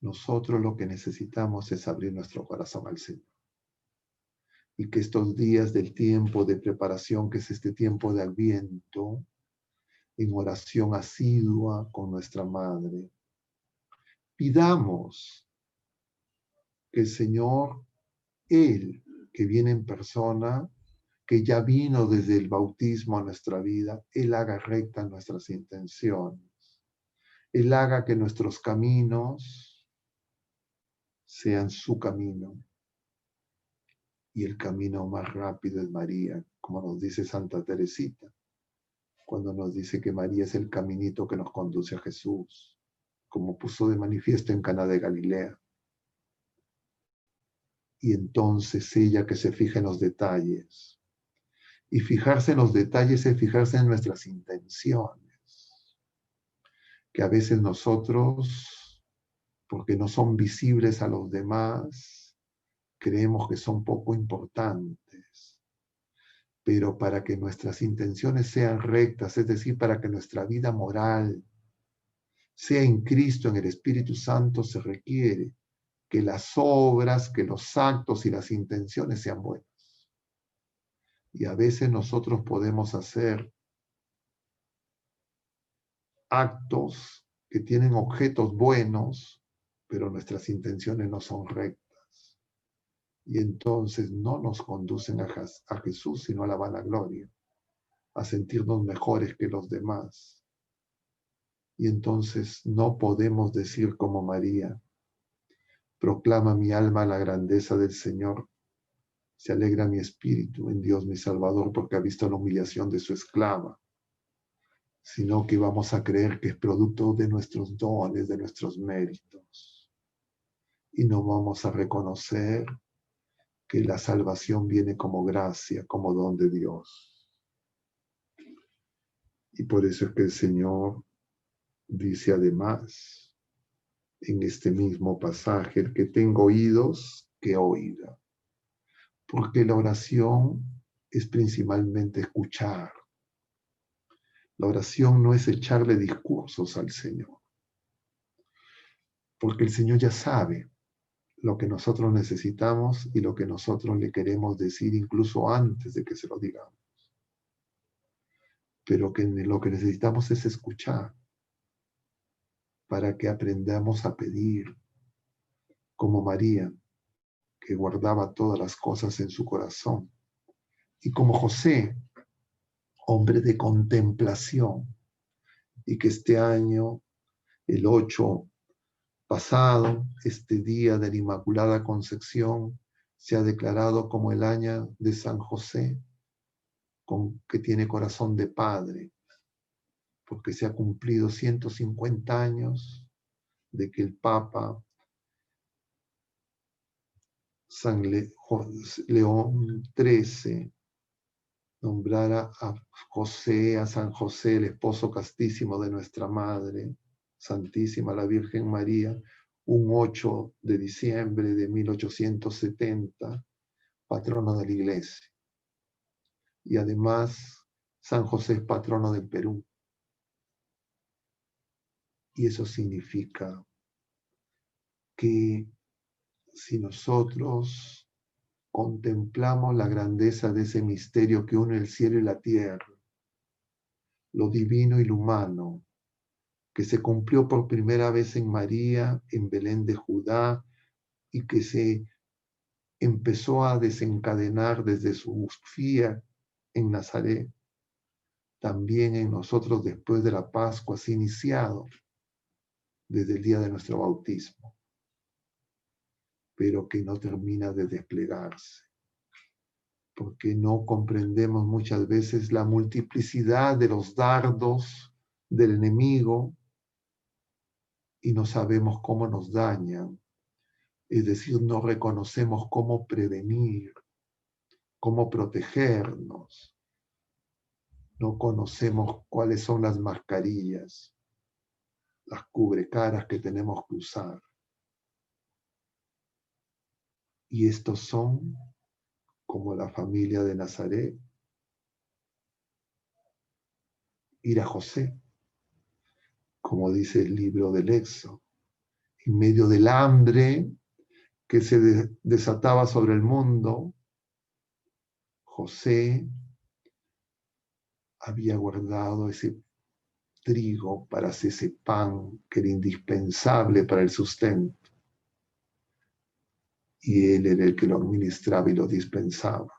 A: nosotros lo que necesitamos es abrir nuestro corazón al Señor. Y que estos días del tiempo de preparación, que es este tiempo de Adviento, en oración asidua con nuestra Madre, pidamos que el Señor, Él, que viene en persona, que ya vino desde el bautismo a nuestra vida, Él haga rectas nuestras intenciones. Él haga que nuestros caminos sean su camino. Y el camino más rápido es María, como nos dice Santa Teresita, cuando nos dice que María es el caminito que nos conduce a Jesús, como puso de manifiesto en Caná de Galilea. Y entonces ella que se fija en los detalles. Y fijarse en los detalles es fijarse en nuestras intenciones. Que a veces nosotros, porque no son visibles a los demás, creemos que son poco importantes. Pero para que nuestras intenciones sean rectas, es decir, para que nuestra vida moral sea en Cristo, en el Espíritu Santo, se requiere que las obras, que los actos y las intenciones sean buenas. Y a veces nosotros podemos hacer actos que tienen objetos buenos, pero nuestras intenciones no son rectas. Y entonces no nos conducen a Jesús, sino a la vanagloria, a sentirnos mejores que los demás. Y entonces no podemos decir como María, proclama mi alma la grandeza del Señor, se alegra mi espíritu en Dios mi Salvador porque ha visto la humillación de su esclava, sino que vamos a creer que es producto de nuestros dones, de nuestros méritos. Y no vamos a reconocer que la salvación viene como gracia, como don de Dios. Y por eso es que el Señor dice además, en este mismo pasaje, el que tenga oídos, que oiga. Porque la oración es principalmente escuchar. La oración no es echarle discursos al Señor, porque el Señor ya sabe lo que nosotros necesitamos y lo que nosotros le queremos decir incluso antes de que se lo digamos. Pero que lo que necesitamos es escuchar para que aprendamos a pedir, como María, que guardaba todas las cosas en su corazón, y como José, hombre de contemplación, y que este año, el 8 pasado, este día de la Inmaculada Concepción, se ha declarado como el año de San José, que tiene corazón de padre, porque se ha cumplido 150 años de que el Papa León XIII nombrara a José, a San José, el esposo castísimo de nuestra Madre Santísima, la Virgen María, un 8 de diciembre de 1870, patrono de la Iglesia. Y además, San José es patrono del Perú. Y eso significa que si nosotros contemplamos la grandeza de ese misterio que une el cielo y la tierra, lo divino y lo humano, que se cumplió por primera vez en María, en Belén de Judá, y que se empezó a desencadenar desde su fiat en Nazaret, también en nosotros después de la Pascua se ha iniciado desde el día de nuestro bautismo, pero que no termina de desplegarse, porque no comprendemos muchas veces la multiplicidad de los dardos del enemigo y no sabemos cómo nos dañan, es decir, no reconocemos cómo prevenir, cómo protegernos, no conocemos cuáles son las mascarillas, las cubrecaras que tenemos que usar. Y estos son como la familia de Nazaret, ir a José, como dice el libro del Éxodo, en medio del hambre que se desataba sobre el mundo, José había guardado ese trigo para hacer ese pan que era indispensable para el sustento. Y él era el que lo administraba y lo dispensaba.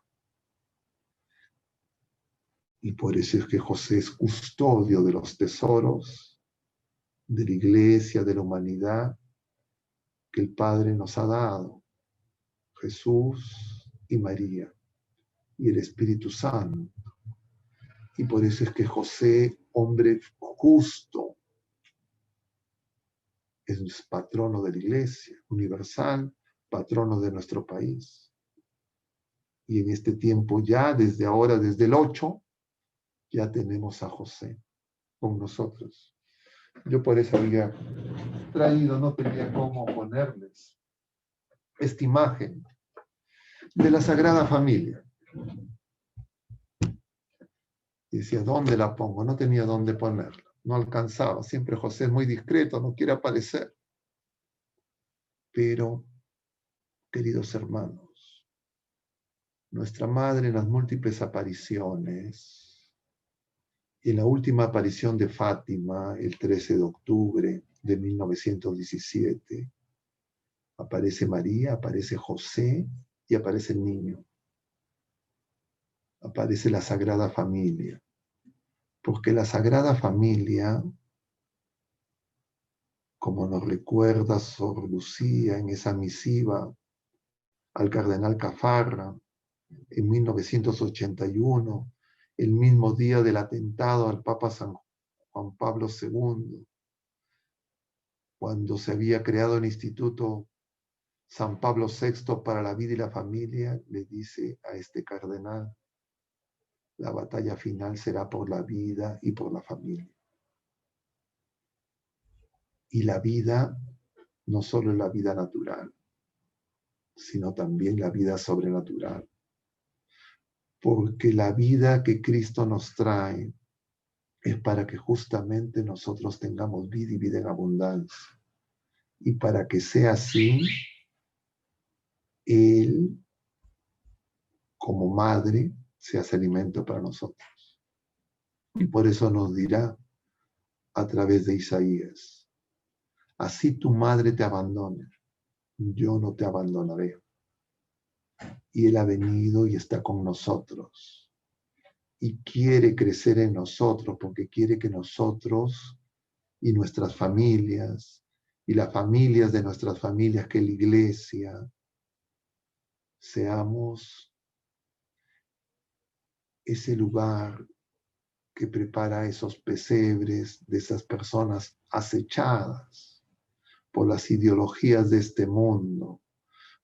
A: Y por eso es que José es custodio de los tesoros de la iglesia, de la humanidad, que el Padre nos ha dado. Jesús y María y el Espíritu Santo. Y por eso es que José, hombre justo, es patrono de la iglesia universal, patrono de nuestro país. Y en este tiempo ya, desde ahora, desde el 8, ya tenemos a José con nosotros. Yo por eso había traído, no tenía cómo ponerles esta imagen de la Sagrada Familia. Y decía, ¿dónde la pongo? No tenía dónde ponerla. No alcanzaba. Siempre José es muy discreto, no quiere aparecer. Pero, queridos hermanos, nuestra madre en las múltiples apariciones, y en la última aparición de Fátima, el 13 de octubre de 1917, aparece María, aparece José y aparece el niño. Aparece la Sagrada Familia. Porque la Sagrada Familia, como nos recuerda Sor Lucía en esa misiva al cardenal Caffarra en 1981, el mismo día del atentado al Papa San Juan Pablo II, cuando se había creado el Instituto San Pablo VI para la vida y la familia, le dice a este cardenal, la batalla final será por la vida y por la familia. Y la vida no solo es la vida natural, sino también la vida sobrenatural. Porque la vida que Cristo nos trae es para que justamente nosotros tengamos vida y vida en abundancia. Y para que sea así, Él, como madre, se hace alimento para nosotros. Y por eso nos dirá a través de Isaías, así tu madre te abandone, yo no te abandonaré. Y Él ha venido y está con nosotros. Y quiere crecer en nosotros porque quiere que nosotros y nuestras familias y las familias de nuestras familias, que la iglesia, seamos ese lugar que prepara esos pesebres de esas personas acechadas por las ideologías de este mundo,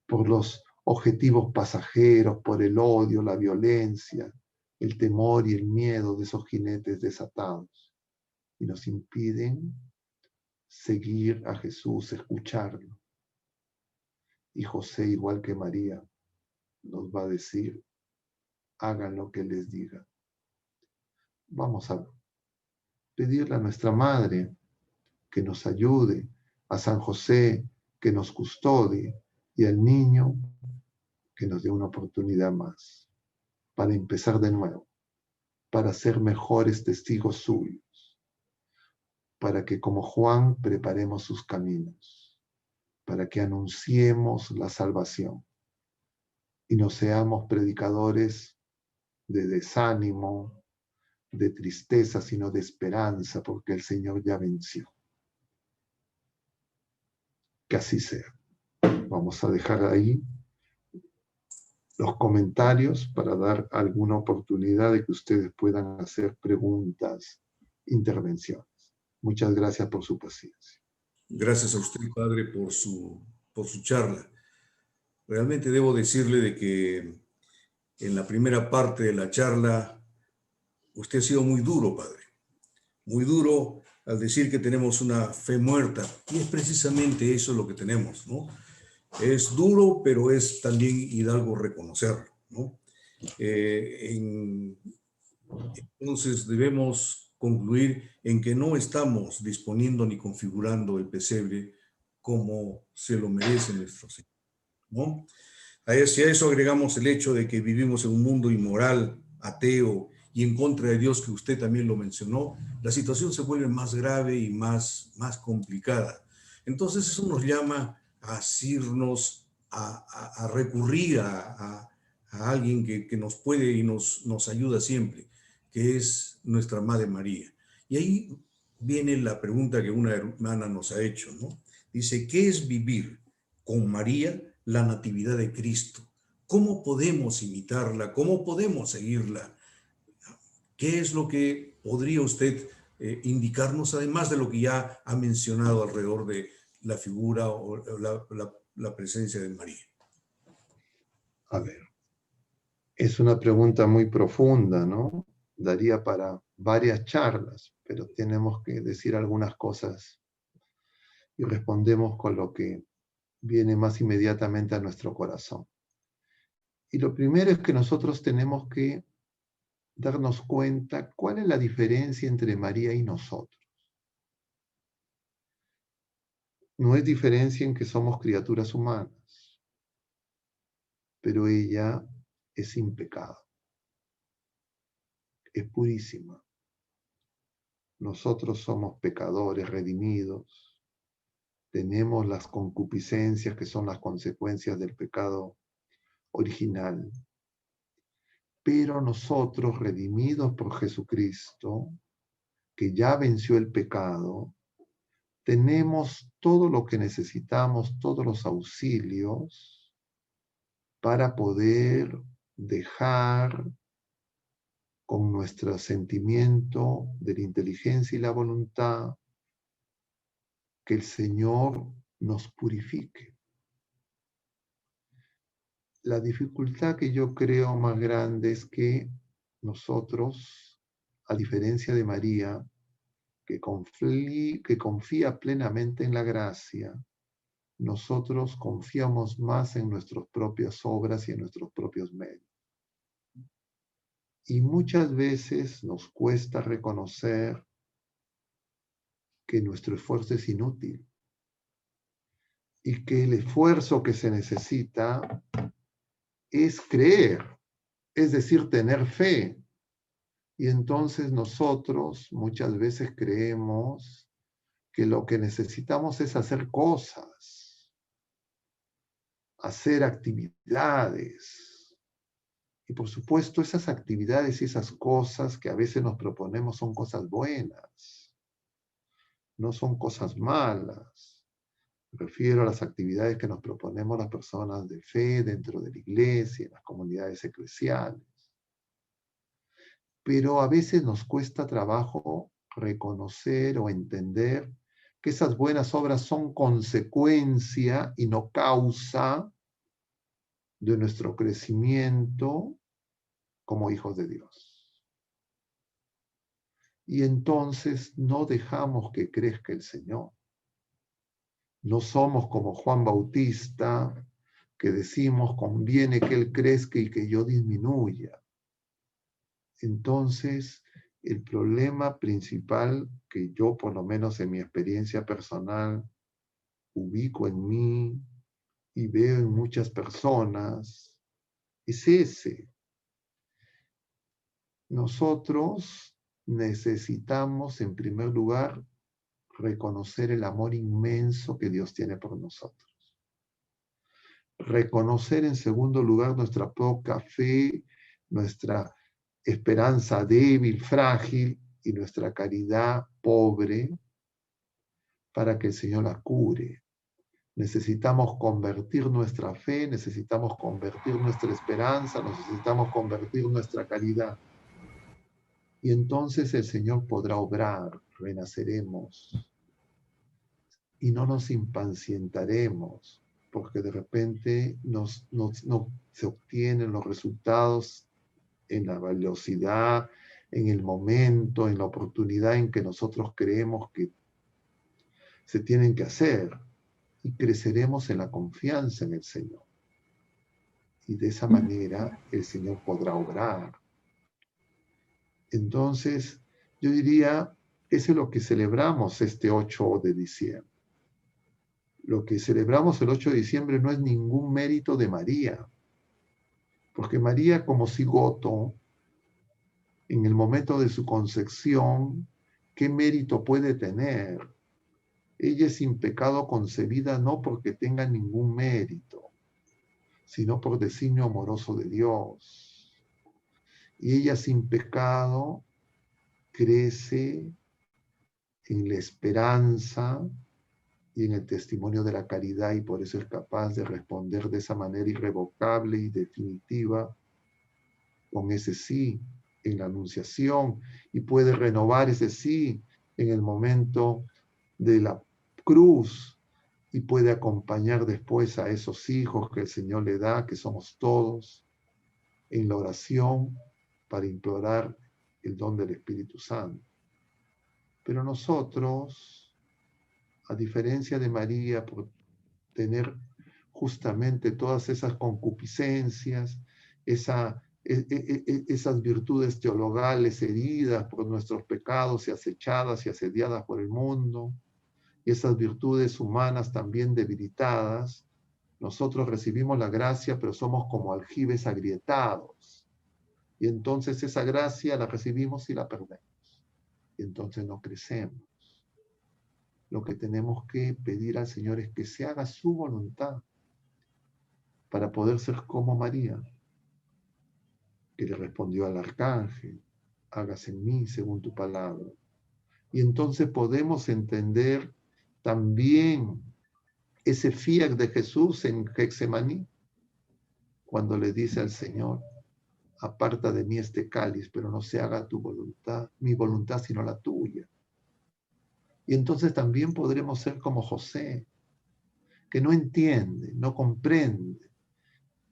A: por los objetivos pasajeros, por el odio, la violencia, el temor y el miedo de esos jinetes desatados. Y nos impiden seguir a Jesús, escucharlo. Y José, igual que María, nos va a decir, hagan lo que les diga. Vamos a pedirle a nuestra Madre que nos ayude, a San José que nos custodie y al niño que nos dé una oportunidad más para empezar de nuevo, para ser mejores testigos suyos, para que como Juan preparemos sus caminos, para que anunciemos la salvación y no seamos predicadores de desánimo, de tristeza, sino de esperanza, porque el Señor ya venció. Que así sea. Vamos a dejar ahí los comentarios para dar alguna oportunidad de que ustedes puedan hacer preguntas, intervenciones. Muchas gracias por su paciencia.
B: Gracias a usted, padre, por su charla. Realmente debo decirle de que en la primera parte de la charla usted ha sido muy duro, padre. Muy duro al decir que tenemos una fe muerta. Y es precisamente eso lo que tenemos, ¿no? Es duro, pero es también hidalgo reconocerlo, ¿no? Entonces debemos concluir en que no estamos disponiendo ni configurando el pesebre como se lo merece nuestro Señor, ¿no? Si a eso agregamos el hecho de que vivimos en un mundo inmoral, ateo y en contra de Dios, que usted también lo mencionó, la situación se vuelve más grave y más complicada. Entonces eso nos llama a asirnos, a recurrir a alguien que nos puede y nos ayuda siempre, que es nuestra Madre María. Y ahí viene la pregunta que una hermana nos ha hecho, ¿no? Dice, ¿qué es vivir con María la Natividad de Cristo? ¿Cómo podemos imitarla? ¿Cómo podemos seguirla? ¿Qué es lo que podría usted indicarnos, además de lo que ya ha mencionado alrededor de la figura o la presencia de María?
A: A ver, es una pregunta muy profunda, ¿no? Daría para varias charlas, pero tenemos que decir algunas cosas y respondemos con lo que viene más inmediatamente a nuestro corazón. Y lo primero es que nosotros tenemos que darnos cuenta cuál es la diferencia entre María y nosotros. No es diferencia en que somos criaturas humanas, pero ella es sin pecado, es purísima. Nosotros somos pecadores redimidos, tenemos las concupiscencias que son las consecuencias del pecado original, pero nosotros, redimidos por Jesucristo, que ya venció el pecado, tenemos todo lo que necesitamos, todos los auxilios para poder dejar con nuestro sentimiento de la inteligencia y la voluntad que el Señor nos purifique. La dificultad que yo creo más grande es que nosotros, a diferencia de María, que confía plenamente en la gracia, nosotros confiamos más en nuestras propias obras y en nuestros propios medios. Y muchas veces nos cuesta reconocer que nuestro esfuerzo es inútil y que el esfuerzo que se necesita es creer, es decir, tener fe. Y entonces nosotros muchas veces creemos que lo que necesitamos es hacer cosas, hacer actividades. Y por supuesto, esas actividades y esas cosas que a veces nos proponemos son cosas buenas, no son cosas malas. Me refiero a las actividades que nos proponemos las personas de fe dentro de la iglesia, en las comunidades eclesiales. Pero a veces nos cuesta trabajo reconocer o entender que esas buenas obras son consecuencia y no causa de nuestro crecimiento como hijos de Dios. Y entonces no dejamos que crezca el Señor. No somos como Juan Bautista, que decimos conviene que Él crezca y que yo disminuya. Entonces, el problema principal que yo, por lo menos en mi experiencia personal, ubico en mí y veo en muchas personas, es ese. Nosotros necesitamos, en primer lugar, reconocer el amor inmenso que Dios tiene por nosotros. Reconocer, en segundo lugar, nuestra poca fe, nuestra esperanza débil, frágil y nuestra caridad pobre para que el Señor la cure. Necesitamos convertir nuestra fe, necesitamos convertir nuestra esperanza, necesitamos convertir nuestra caridad. Y entonces el Señor podrá obrar, renaceremos y no nos impacientaremos porque de repente no se obtienen los resultados en la velocidad, en el momento, en la oportunidad en que nosotros creemos que se tienen que hacer. Y creceremos en la confianza en el Señor. Y de esa manera el Señor podrá obrar. Entonces, Yo diría, eso es lo que celebramos este 8 de diciembre. Lo que celebramos el 8 de diciembre no es ningún mérito de María, porque María como cigoto, en el momento de su concepción, ¿qué mérito puede tener? Ella es sin pecado concebida no porque tenga ningún mérito, sino por designio amoroso de Dios. Y ella sin pecado crece en la esperanza y en el testimonio de la caridad, y por eso es capaz de responder de esa manera irrevocable y definitiva con ese sí en la anunciación, y puede renovar ese sí en el momento de la cruz, y puede acompañar después a esos hijos que el Señor le da, que somos todos, en la oración para implorar el don del Espíritu Santo. Pero nosotros, a diferencia de María, por tener justamente todas esas concupiscencias, esas virtudes teologales heridas por nuestros pecados y acechadas y asediadas por el mundo, y esas virtudes humanas también debilitadas, nosotros recibimos la gracia, pero somos como aljibes agrietados. Y entonces esa gracia la recibimos y la perdemos. Y entonces no crecemos. Lo que tenemos que pedir al Señor es que se haga su voluntad para poder ser como María, que le respondió al arcángel, hágase en mí según tu palabra. Y entonces podemos entender también ese fiat de Jesús en Getsemaní, cuando le dice al Señor, aparta de mí este cáliz, pero no se haga tu voluntad, mi voluntad, sino la tuya. Y entonces también podremos ser como José, que no entiende, no comprende,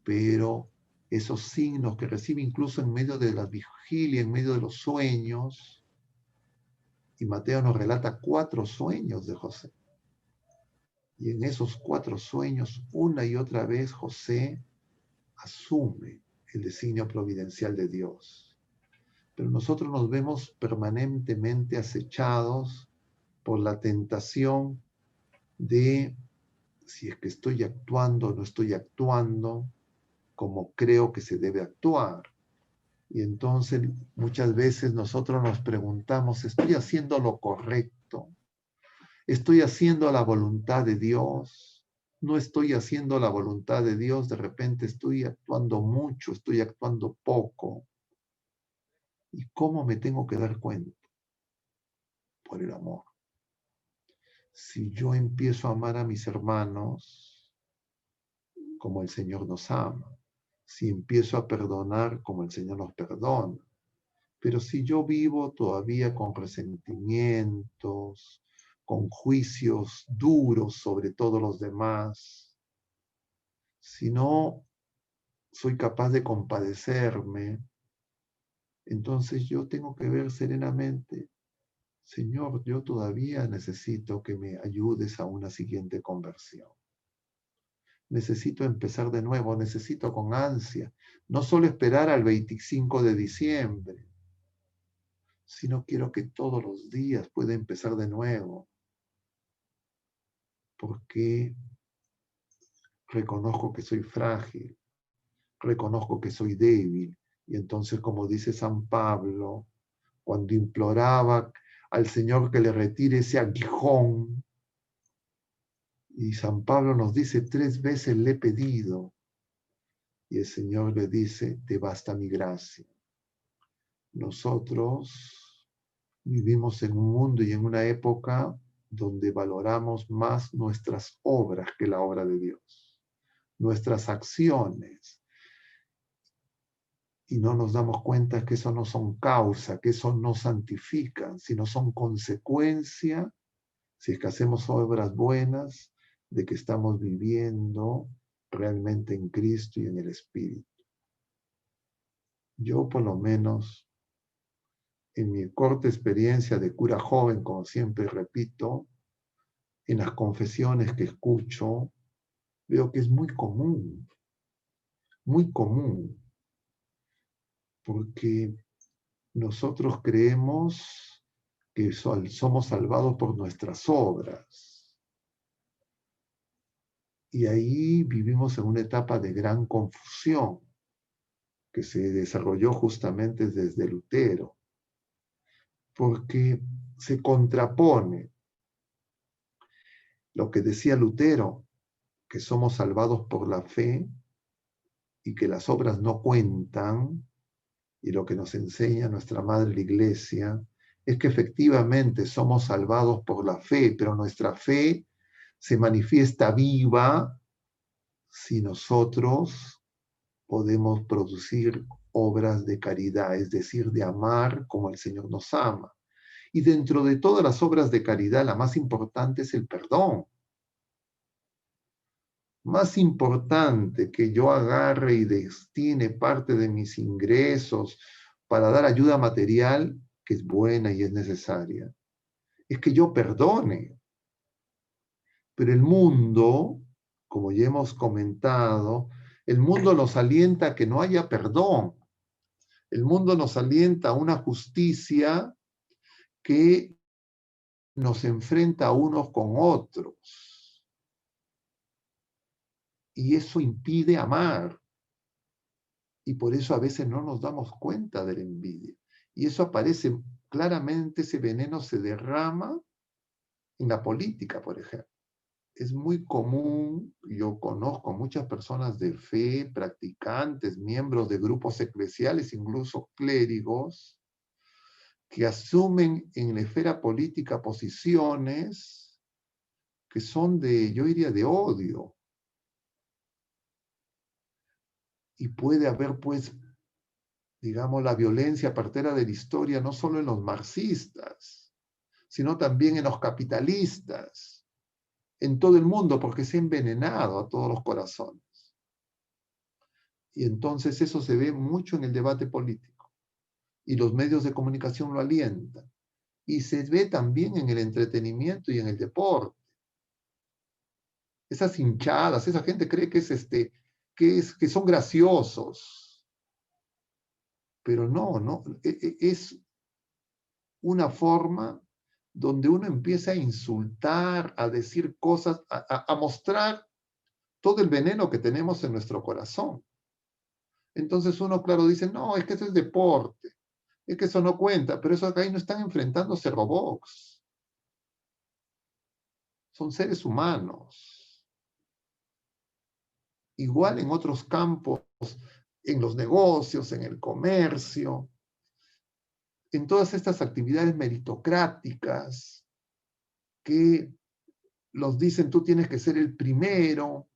A: pero esos signos que recibe incluso en medio de la vigilia, en medio de los sueños, y Mateo nos relata 4 sueños de José. Y en esos 4 sueños, una y otra vez, José asume el designio providencial de Dios. Pero nosotros nos vemos permanentemente acechados por la tentación de si es que estoy actuando o no estoy actuando como creo que se debe actuar. Y entonces muchas veces nosotros nos preguntamos, ¿estoy haciendo lo correcto? ¿Estoy haciendo la voluntad de Dios? ¿No estoy haciendo la voluntad de Dios? De repente estoy actuando mucho, estoy actuando poco. ¿Y cómo me tengo que dar cuenta? Por el amor. Si yo empiezo a amar a mis hermanos como el Señor nos ama, si empiezo a perdonar como el Señor nos perdona, pero si yo vivo todavía con resentimientos, con juicios duros sobre todos los demás, si no soy capaz de compadecerme, entonces yo tengo que ver serenamente, Señor, yo todavía necesito que me ayudes a una siguiente conversión. Necesito empezar de nuevo, necesito con ansia, no solo esperar al 25 de diciembre, sino quiero que todos los días pueda empezar de nuevo, porque reconozco que soy frágil, reconozco que soy débil, y entonces, como dice San Pablo, cuando imploraba al Señor que le retire ese aguijón, y San Pablo nos dice 3 veces le he pedido, y el Señor le dice, te basta mi gracia. Nosotros vivimos en un mundo y en una época donde valoramos más nuestras obras que la obra de Dios, nuestras acciones, y no nos damos cuenta que eso no son causa, que eso no santifica, sino son consecuencia, si es que hacemos obras buenas, de que estamos viviendo realmente en Cristo y en el Espíritu. Yo por lo menos, en mi corta experiencia de cura joven, como siempre repito, en las confesiones que escucho, veo que es muy común, porque nosotros creemos que somos salvados por nuestras obras. Y ahí vivimos en una etapa de gran confusión que se desarrolló justamente desde Lutero, porque se contrapone lo que decía Lutero, que somos salvados por la fe y que las obras no cuentan, y lo que nos enseña nuestra Madre la Iglesia, es que efectivamente somos salvados por la fe, pero nuestra fe se manifiesta viva si nosotros podemos producir obras de caridad, es decir, de amar como el Señor nos ama. Y dentro de todas las obras de caridad, la más importante es el perdón. Más importante que yo agarre y destine parte de mis ingresos para dar ayuda material, que es buena y es necesaria, es que yo perdone. Pero el mundo, como ya hemos comentado, el mundo nos alienta a que no haya perdón. El mundo nos alienta a una justicia que nos enfrenta unos con otros. Y eso impide amar. Y por eso a veces no nos damos cuenta de la envidia. Y eso aparece claramente, ese veneno se derrama en la política, por ejemplo. Es muy común, yo conozco muchas personas de fe, practicantes, miembros de grupos eclesiales, incluso clérigos, que asumen en la esfera política posiciones que son de, yo diría, de odio. Y puede haber, pues, digamos, la violencia partera de la historia, no solo en los marxistas, sino también en los capitalistas, en todo el mundo, porque se ha envenenado a todos los corazones. Y entonces eso se ve mucho en el debate político. Y los medios de comunicación lo alientan. Y se ve también en el entretenimiento y en el deporte. Esas hinchadas, esa gente cree que son graciosos. Pero no, es una forma donde uno empieza a insultar, a decir cosas, a mostrar todo el veneno que tenemos en nuestro corazón. Entonces uno, claro, dice, no, es que eso es deporte, es que eso no cuenta, pero eso acá ahí no están enfrentándose robots. Son seres humanos. Igual en otros campos, en los negocios, en el comercio, en todas estas actividades meritocráticas que los dicen tú tienes que ser el primero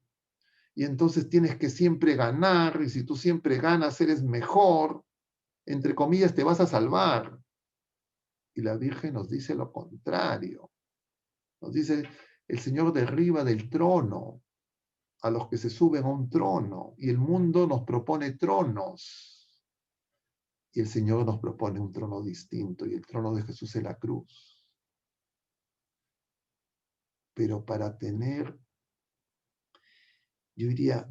A: y entonces tienes que siempre ganar y si tú siempre ganas eres mejor, entre comillas te vas a salvar. Y la Virgen nos dice lo contrario. Nos dice, el Señor derriba del trono a los que se suben a un trono y el mundo nos propone tronos. Y el Señor nos propone un trono distinto y el trono de Jesús es la cruz. Pero para tener, yo diría,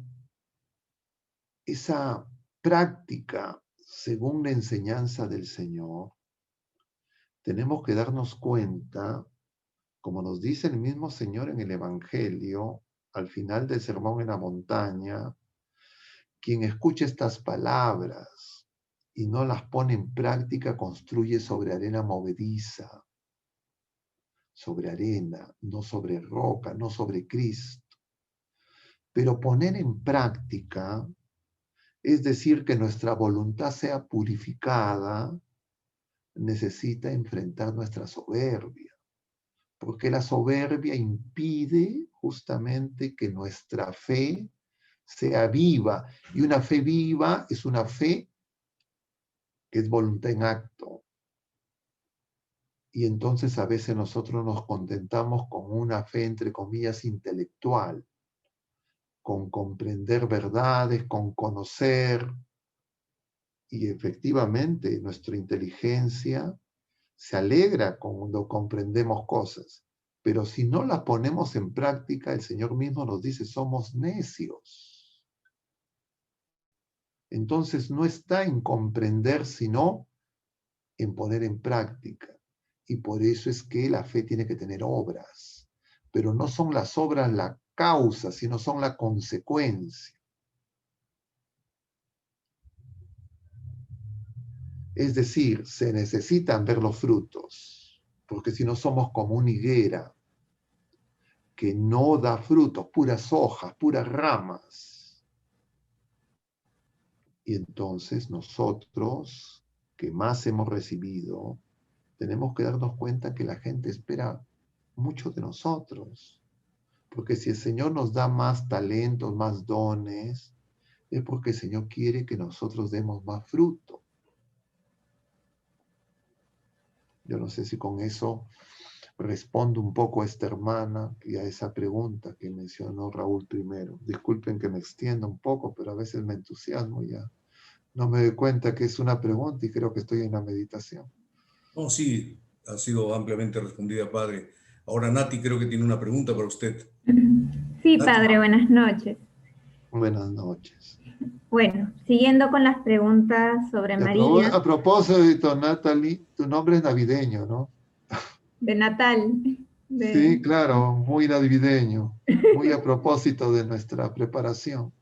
A: esa práctica según la enseñanza del Señor, tenemos que darnos cuenta, como nos dice el mismo Señor en el Evangelio, al final del Sermón en la Montaña, quien escucha estas palabras y no las pone en práctica construye sobre arena movediza, sobre arena, no sobre roca, no sobre Cristo. Pero poner en práctica es decir que nuestra voluntad sea purificada, necesita enfrentar nuestra soberbia, porque la soberbia impide justamente que nuestra fe sea viva, y una fe viva es una fe que es voluntad en acto. Y entonces a veces nosotros nos contentamos con una fe, entre comillas, intelectual, con comprender verdades, con conocer, y efectivamente nuestra inteligencia se alegra cuando comprendemos cosas, pero si no las ponemos en práctica, el Señor mismo nos dice, somos necios. Entonces no está en comprender, sino en poner en práctica. Y por eso es que la fe tiene que tener obras. Pero no son las obras la causa, sino son la consecuencia. Es decir, se necesitan ver los frutos, porque si no somos como una higuera que no da frutos, puras hojas, puras ramas. Y entonces nosotros, que más hemos recibido, tenemos que darnos cuenta que la gente espera mucho de nosotros. Porque si el Señor nos da más talentos, más dones, es porque el Señor quiere que nosotros demos más fruto. Yo no sé si con eso respondo un poco a esta hermana y a esa pregunta que mencionó Raúl primero. Disculpen que me extienda un poco, pero a veces me entusiasmo y ya no me doy cuenta que es una pregunta y creo que estoy en la meditación.
B: No, sí, ha sido ampliamente respondida, padre. Ahora Nati creo que tiene una pregunta para usted.
C: Sí,
B: Nati.
C: padre, buenas noches.
A: Buenas noches.
C: Bueno, siguiendo con las preguntas sobre María,
A: A propósito, Natalie, tu nombre es navideño, ¿no?
C: de Natal.
A: Sí, claro, muy navideño, muy a propósito de nuestra preparación.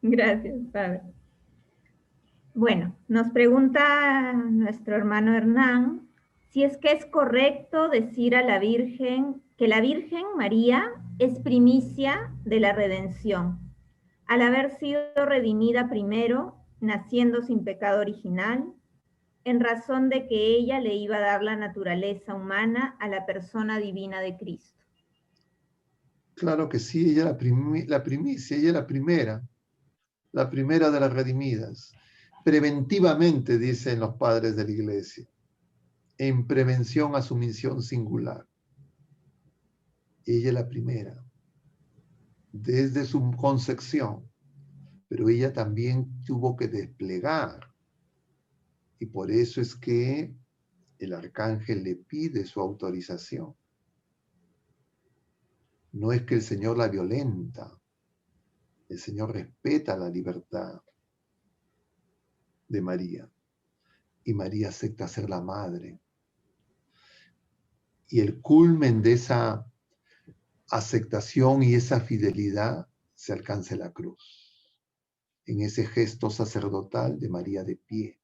C: Gracias, padre. Bueno, nos pregunta nuestro hermano Hernán si es que es correcto decir a la Virgen que la Virgen María es primicia de la redención, al haber sido redimida primero, naciendo sin pecado original, en razón de que ella le iba a dar la naturaleza humana a la persona divina de Cristo.
A: Claro que sí, ella es la primicia, ella es la primera de las redimidas. Preventivamente, dicen los padres de la iglesia, en prevención a su misión singular. Ella es la primera, desde su concepción, pero ella también tuvo que desplegar. Y por eso es que el arcángel le pide su autorización. No es que el Señor la violenta, el Señor respeta la libertad de María. Y María acepta ser la madre. Y el culmen de esa aceptación y esa fidelidad se alcanza en la cruz, en ese gesto sacerdotal de María de pie.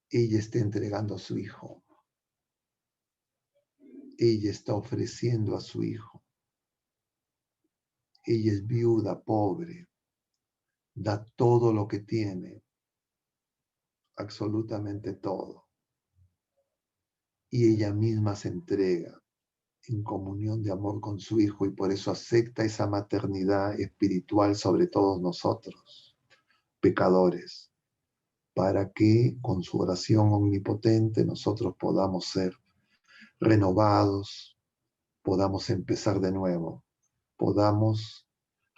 A: Ella está entregando a su hijo. Ella está ofreciendo a su hijo. Ella es viuda, pobre, da todo lo que tiene, absolutamente todo. Y ella misma se entrega en comunión de amor con su hijo y por eso acepta esa maternidad espiritual sobre todos nosotros, pecadores, para que con su oración omnipotente nosotros podamos ser renovados, podamos empezar de nuevo, podamos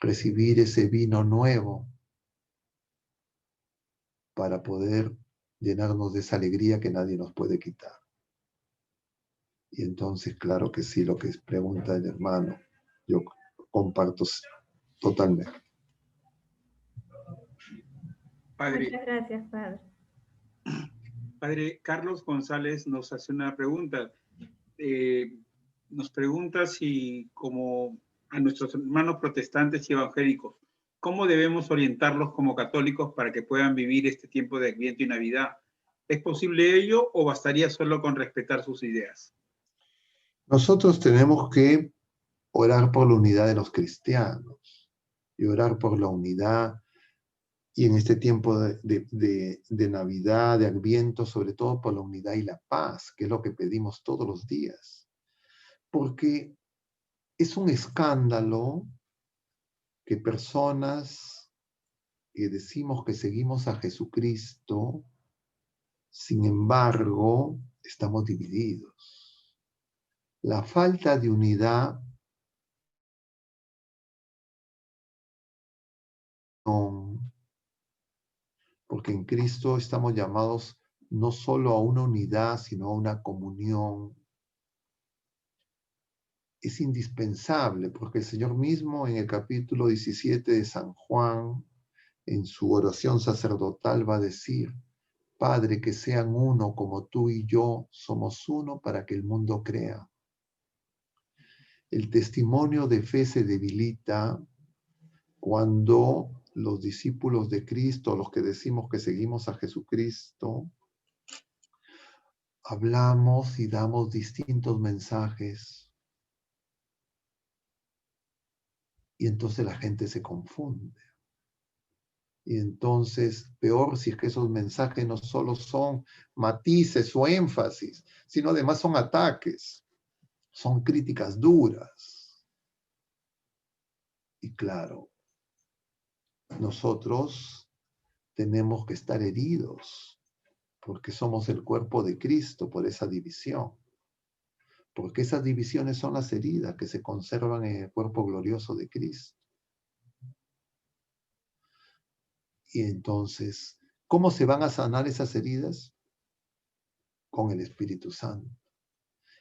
A: recibir ese vino nuevo para poder llenarnos de esa alegría que nadie nos puede quitar. Y entonces, claro que sí, lo que pregunta el hermano, yo comparto totalmente.
D: Padre,
C: muchas gracias, padre.
D: Padre Carlos González nos hace una pregunta. Nos pregunta si, como a nuestros hermanos protestantes y evangélicos, ¿cómo debemos orientarlos como católicos para que puedan vivir este tiempo de Adviento y Navidad? ¿Es posible ello o bastaría solo con respetar sus ideas?
A: Nosotros tenemos que orar por la unidad de los cristianos y orar por la unidad y en este tiempo de Navidad, de Adviento, sobre todo por la unidad y la paz, que es lo que pedimos todos los días. Porque es un escándalo que personas que decimos que seguimos a Jesucristo, sin embargo, estamos divididos. La falta de unidad porque en Cristo estamos llamados no solo a una unidad, sino a una comunión. Es indispensable, porque el Señor mismo en el capítulo 17 de San Juan, en su oración sacerdotal, va a decir, Padre, que sean uno como tú y yo somos uno para que el mundo crea. El testimonio de fe se debilita cuando los discípulos de Cristo, los que decimos que seguimos a Jesucristo, hablamos y damos distintos mensajes y entonces la gente se confunde. Y entonces, peor si es que esos mensajes no solo son matices o énfasis, sino además son ataques, son críticas duras. Y claro, nosotros tenemos que estar heridos porque somos el cuerpo de Cristo por esa división. Porque esas divisiones son las heridas que se conservan en el cuerpo glorioso de Cristo. Y entonces, ¿cómo se van a sanar esas heridas? Con el Espíritu Santo.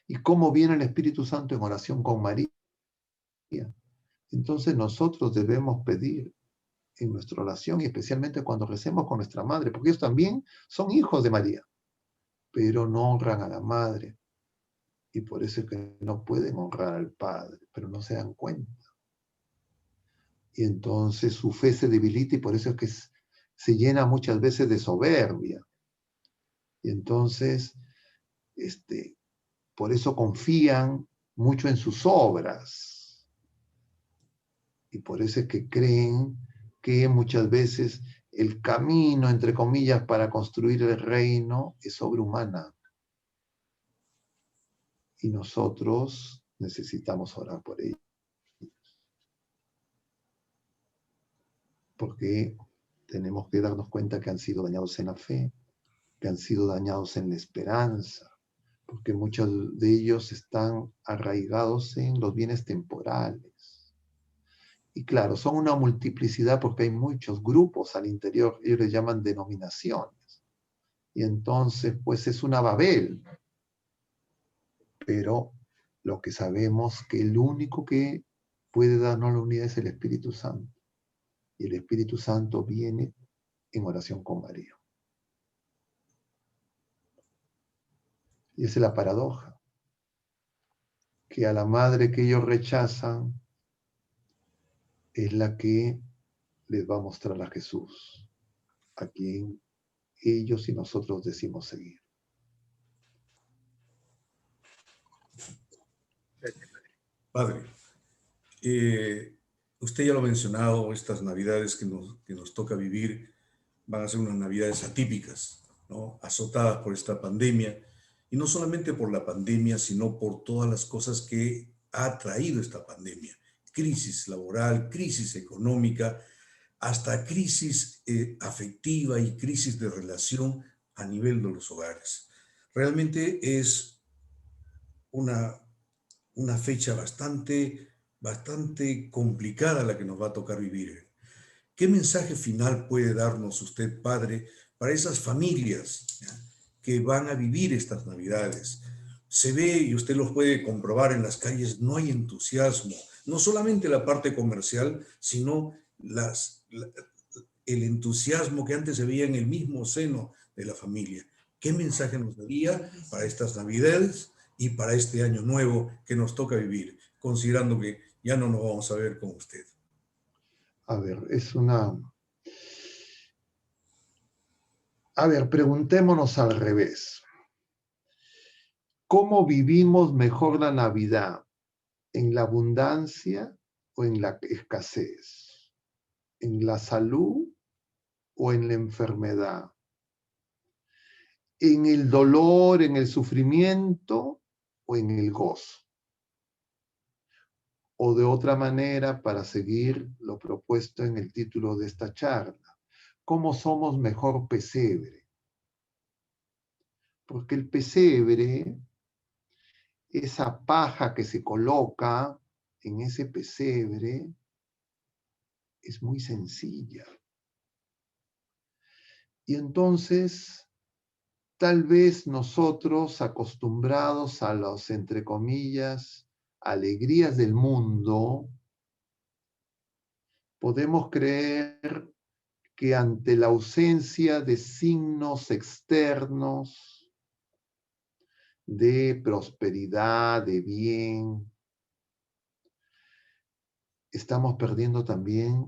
A: ¿Y cómo viene el Espíritu Santo en oración con María? Entonces nosotros debemos pedir en nuestra oración, y especialmente cuando recemos con nuestra madre, porque ellos también son hijos de María, pero no honran a la madre. Y por eso es que no pueden honrar al Padre, pero no se dan cuenta. Y entonces su fe se debilita y por eso es que se llena muchas veces de soberbia. Y entonces, por eso confían mucho en sus obras. Y por eso es que creen que muchas veces el camino, entre comillas, para construir el reino es sobrehumana. Y nosotros necesitamos orar por ellos. Porque tenemos que darnos cuenta que han sido dañados en la fe, que han sido dañados en la esperanza, porque muchos de ellos están arraigados en los bienes temporales. Y claro, son una multiplicidad porque hay muchos grupos al interior, ellos les llaman denominaciones. Y entonces, pues es una Babel. Pero lo que sabemos que el único que puede darnos la unidad es el Espíritu Santo. Y el Espíritu Santo viene en oración con María. Y esa es la paradoja, que a la madre que ellos rechazan es la que les va a mostrar a Jesús, a quien ellos y nosotros decimos seguir.
B: Padre, usted ya lo ha mencionado, estas navidades que nos toca vivir van a ser unas navidades atípicas, ¿no? Azotadas por esta pandemia, y no solamente por la pandemia, sino por todas las cosas que ha traído esta pandemia. Crisis laboral, crisis económica, hasta crisis afectiva y crisis de relación a nivel de los hogares. Realmente es una fecha bastante complicada la que nos va a tocar vivir. ¿Qué mensaje final puede darnos usted, padre, para esas familias que van a vivir estas Navidades? Se ve, y usted lo puede comprobar en las calles, no hay entusiasmo, no solamente la parte comercial, sino el entusiasmo que antes se veía en el mismo seno de la familia. ¿Qué mensaje nos daría para estas Navidades y para este año nuevo que nos toca vivir, considerando que ya no nos vamos a ver con usted?
A: A ver, preguntémonos al revés. ¿Cómo vivimos mejor la Navidad? ¿En la abundancia o en la escasez? ¿En la salud o en la enfermedad? ¿En el dolor, en el sufrimiento o en el gozo? O de otra manera, para seguir lo propuesto en el título de esta charla, ¿cómo somos mejor pesebre? Porque el pesebre, esa paja que se coloca en ese pesebre, es muy sencilla. Y entonces, tal vez nosotros, acostumbrados a los, entre comillas, alegrías del mundo, podemos creer que ante la ausencia de signos externos de prosperidad, de bien, estamos perdiendo también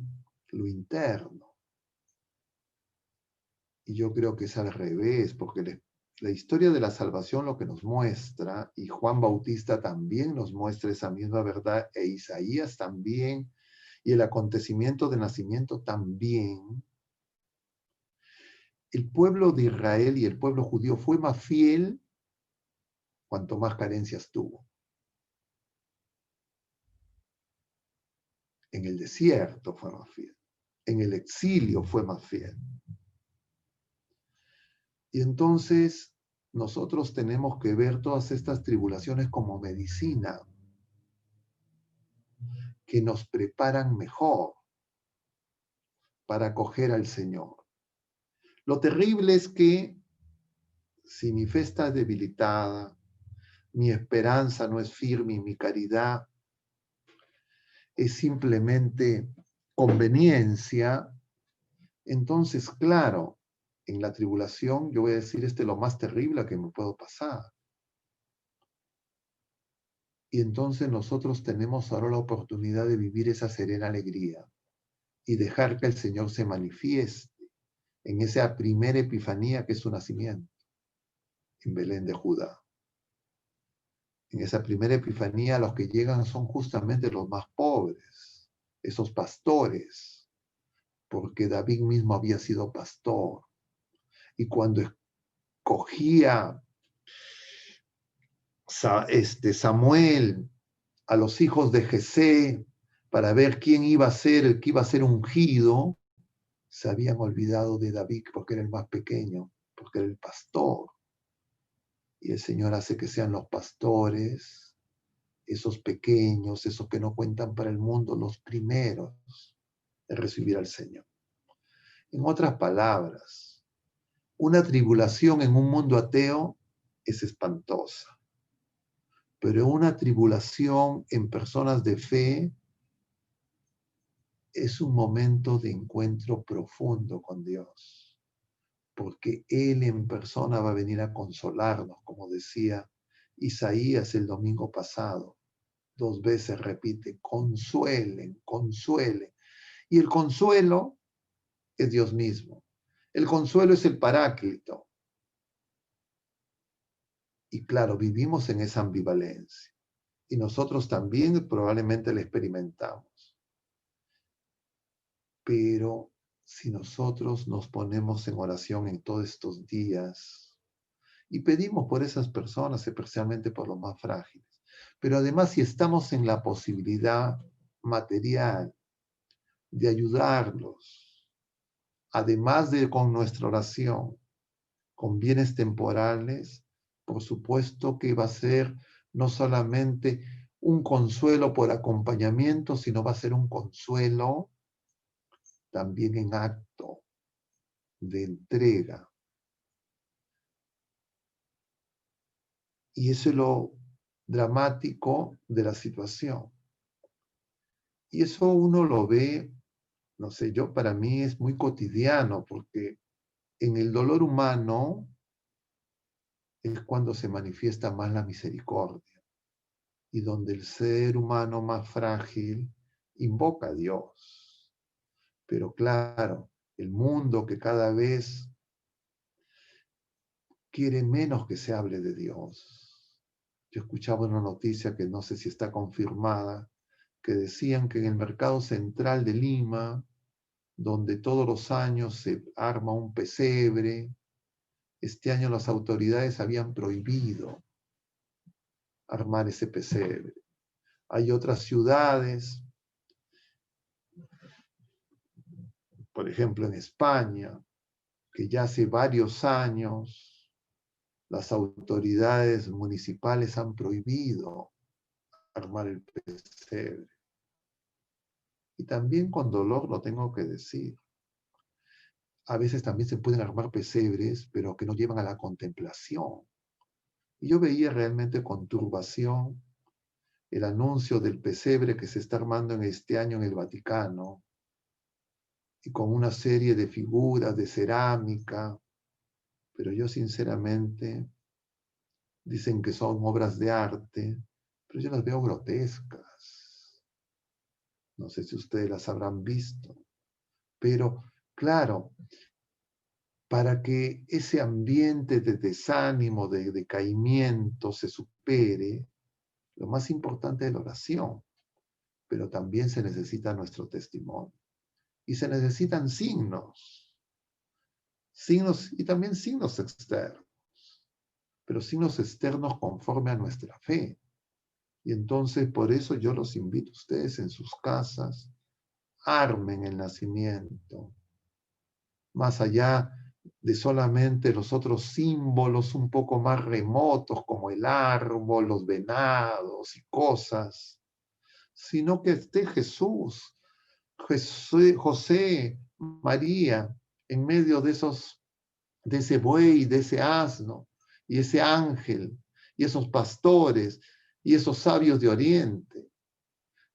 A: lo interno. Y yo creo que es al revés, porque la historia de la salvación lo que nos muestra, y Juan Bautista también nos muestra esa misma verdad, e Isaías también, y el acontecimiento de nacimiento también. El pueblo de Israel y el pueblo judío fue más fiel cuanto más carencias tuvo. En el desierto fue más fiel. En el exilio fue más fiel. Y entonces nosotros tenemos que ver todas estas tribulaciones como medicina que nos preparan mejor para acoger al Señor. Lo terrible es que si mi fe está debilitada, mi esperanza no es firme y mi caridad es simplemente conveniencia, entonces, claro, en la tribulación yo voy a decir, este es lo más terrible que me puedo pasar. Y entonces nosotros tenemos ahora la oportunidad de vivir esa serena alegría y dejar que el Señor se manifieste en esa primera epifanía que es su nacimiento en Belén de Judá. En esa primera epifanía los que llegan son justamente los más pobres, esos pastores, porque David mismo había sido pastor. Y cuando escogía Samuel a los hijos de Jesé para ver quién iba a ser el que iba a ser ungido, se habían olvidado de David porque era el más pequeño, porque era el pastor. Y el Señor hace que sean los pastores, esos pequeños, esos que no cuentan para el mundo, los primeros de recibir al Señor. En otras palabras, una tribulación en un mundo ateo es espantosa, pero una tribulación en personas de fe es un momento de encuentro profundo con Dios, porque Él en persona va a venir a consolarnos, como decía Isaías el domingo pasado. 2 veces repite, consuelen, consuelen. Y el consuelo es Dios mismo. El consuelo es el Paráclito. Y claro, vivimos en esa ambivalencia. Y nosotros también probablemente la experimentamos. Pero si nosotros nos ponemos en oración en todos estos días y pedimos por esas personas, especialmente por los más frágiles, pero además si estamos en la posibilidad material de ayudarlos, además de con nuestra oración, con bienes temporales, por supuesto que va a ser no solamente un consuelo por acompañamiento, sino va a ser un consuelo también en acto de entrega. Y eso es lo dramático de la situación. Y eso uno lo ve, no sé, para mí es muy cotidiano, porque en el dolor humano es cuando se manifiesta más la misericordia y donde el ser humano más frágil invoca a Dios. Pero claro, el mundo que cada vez quiere menos que se hable de Dios. Yo escuchaba una noticia que no sé si está confirmada, que decían que en el mercado central de Lima, donde todos los años se arma un pesebre, este año las autoridades habían prohibido armar ese pesebre. Hay otras ciudades, por ejemplo en España, que ya hace varios años las autoridades municipales han prohibido armar el pesebre. Y también con dolor lo tengo que decir. A veces también se pueden armar pesebres, pero que no llevan a la contemplación. Y yo veía realmente con turbación el anuncio del pesebre que se está armando en este año en el Vaticano, y con una serie de figuras de cerámica, pero yo sinceramente, dicen que son obras de arte, pero yo las veo grotescas. No sé si ustedes las habrán visto, pero claro, para que ese ambiente de desánimo, de decaimiento se supere, lo más importante es la oración, pero también se necesita nuestro testimonio. Y se necesitan signos y también signos externos, pero signos externos conforme a nuestra fe. Y entonces por eso yo los invito a ustedes en sus casas, armen el nacimiento, más allá de solamente los otros símbolos un poco más remotos como el árbol, los venados y cosas, sino que esté Jesús, José, María, en medio de ese buey, de ese asno, y ese ángel, y esos pastores, y esos sabios de Oriente.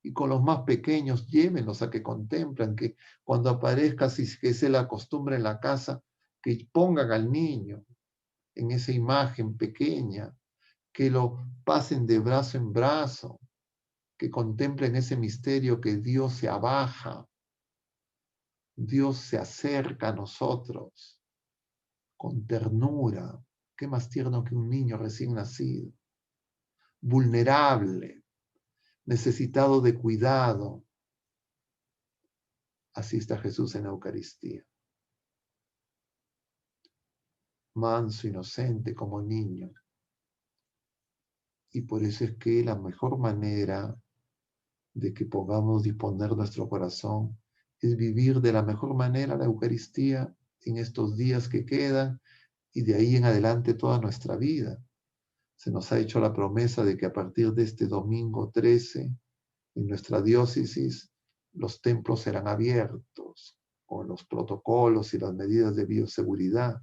A: Y con los más pequeños, llévenlos a que contemplan, que cuando aparezca, si es la costumbre en la casa, que pongan al niño en esa imagen pequeña, que lo pasen de brazo en brazo, que contemplen ese misterio que Dios se abaja, Dios se acerca a nosotros con ternura. ¿Qué más tierno que un niño recién nacido? Vulnerable, necesitado de cuidado. Así está Jesús en la Eucaristía. Manso, inocente como niño. Y por eso es que la mejor manera de que podamos disponer nuestro corazón es vivir de la mejor manera la Eucaristía en estos días que quedan y de ahí en adelante toda nuestra vida. Se nos ha hecho la promesa de que a partir de este domingo 13, en nuestra diócesis, los templos serán abiertos con los protocolos y las medidas de bioseguridad.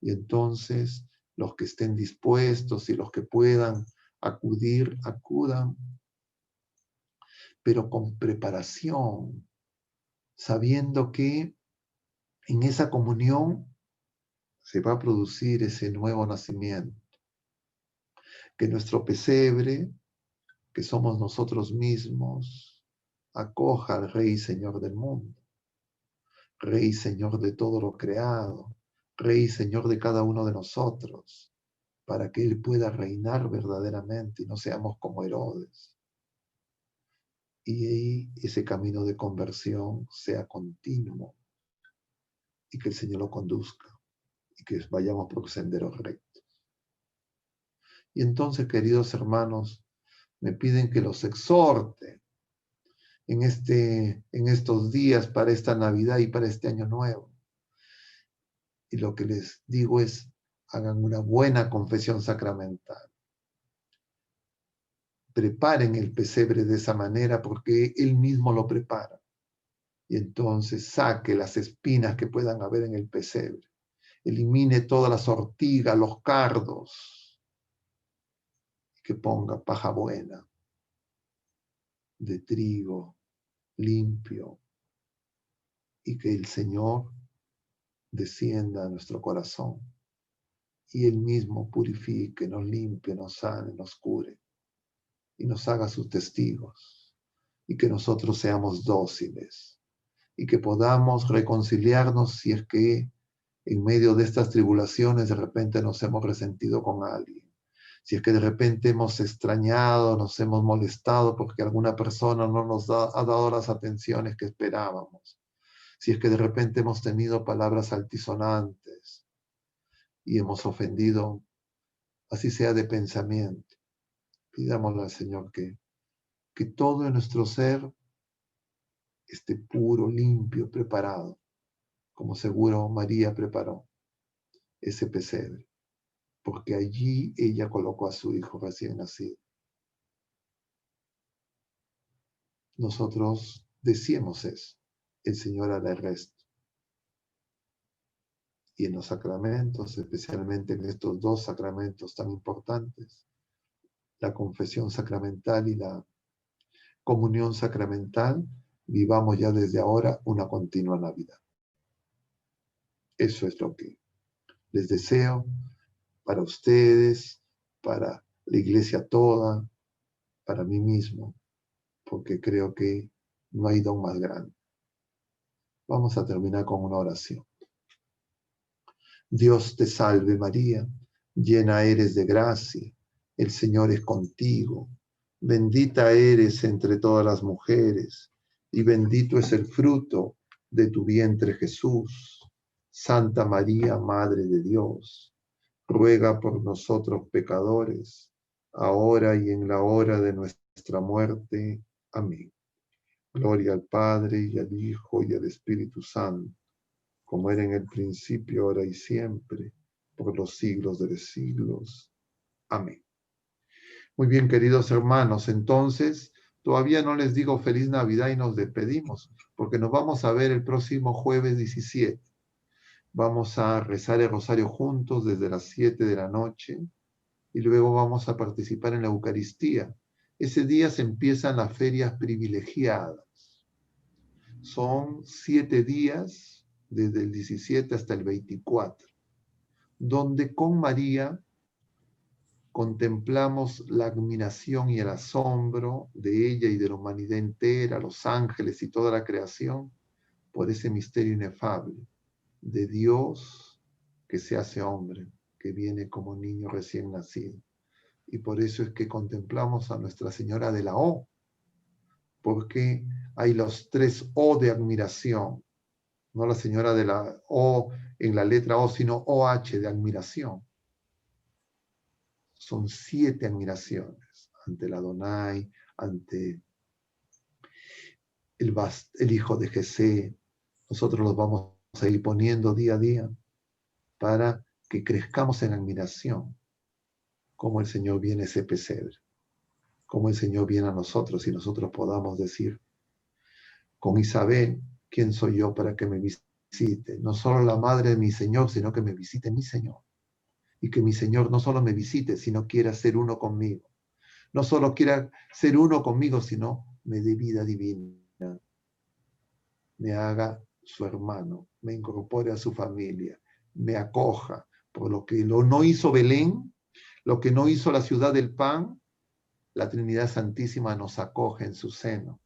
A: Y entonces los que estén dispuestos y los que puedan acudir, acudan, pero con preparación, sabiendo que en esa comunión se va a producir ese nuevo nacimiento. Que nuestro pesebre, que somos nosotros mismos, acoja al Rey y Señor del mundo, Rey y Señor de todo lo creado, Rey y Señor de cada uno de nosotros, para que Él pueda reinar verdaderamente y no seamos como Herodes. Y ahí ese camino de conversión sea continuo y que el Señor lo conduzca y que vayamos por senderos rectos. Y entonces, queridos hermanos, me piden que los exhorte en estos días para esta Navidad y para este Año Nuevo. Y lo que les digo es, hagan una buena confesión sacramental. Preparen el pesebre de esa manera porque Él mismo lo prepara. Y entonces saque las espinas que puedan haber en el pesebre. Elimine todas las ortigas, los cardos. Y que ponga paja buena, de trigo, limpio. Y que el Señor descienda a nuestro corazón. Y Él mismo purifique, nos limpie, nos sane, nos cure. Y nos haga sus testigos. Y que nosotros seamos dóciles. Y que podamos reconciliarnos si es que en medio de estas tribulaciones de repente nos hemos resentido con alguien. Si es que de repente hemos extrañado, nos hemos molestado porque alguna persona no nos ha dado las atenciones que esperábamos. Si es que de repente hemos tenido palabras altisonantes y hemos ofendido, así sea de pensamiento. Pidámosle al Señor que todo en nuestro ser esté puro, limpio, preparado, como seguro María preparó ese pesebre, porque allí ella colocó a su hijo recién nacido. Nosotros decíamos eso, el Señor hará el resto. Y en los sacramentos, especialmente en estos dos sacramentos tan importantes, la confesión sacramental y la comunión sacramental, vivamos ya desde ahora una continua Navidad. Eso es lo que les deseo para ustedes, para la iglesia toda, para mí mismo, porque creo que no hay don más grande. Vamos a terminar con una oración. Dios te salve María, llena eres de gracia, el Señor es contigo, bendita eres entre todas las mujeres, y bendito es el fruto de tu vientre Jesús. Santa María, Madre de Dios, ruega por nosotros pecadores, ahora y en la hora de nuestra muerte. Amén. Gloria al Padre, y al Hijo, y al Espíritu Santo, como era en el principio, ahora y siempre, por los siglos de los siglos. Amén. Muy bien, queridos hermanos, entonces, todavía no les digo feliz Navidad y nos despedimos, porque nos vamos a ver el próximo jueves 17. Vamos a rezar el rosario juntos desde las 7 de la noche y luego vamos a participar en la Eucaristía. Ese día se empiezan las ferias privilegiadas. Son 7 días, desde el 17 hasta el 24, donde con María contemplamos la admiración y el asombro de ella y de la humanidad entera, los ángeles y toda la creación, por ese misterio inefable de Dios que se hace hombre, que viene como niño recién nacido. Y por eso es que contemplamos a Nuestra Señora de la O, porque hay los 3 O de admiración, no la Señora de la O en la letra O, sino OH de admiración. Son 7 admiraciones ante el Adonai, ante el Hijo de Jesé. Nosotros los vamos a ir poniendo día a día para que crezcamos en admiración, como el Señor viene a ese pesebre, como el Señor viene a nosotros y nosotros podamos decir con Isabel, ¿quién soy yo para que me visite? No solo la madre de mi Señor, sino que me visite mi Señor. Y que mi Señor no solo me visite, sino quiera ser uno conmigo. No solo quiera ser uno conmigo, sino me dé vida divina. Me haga su hermano, me incorpore a su familia, me acoja. Por lo que no hizo Belén, lo que no hizo la ciudad del pan, la Trinidad Santísima nos acoge en su seno.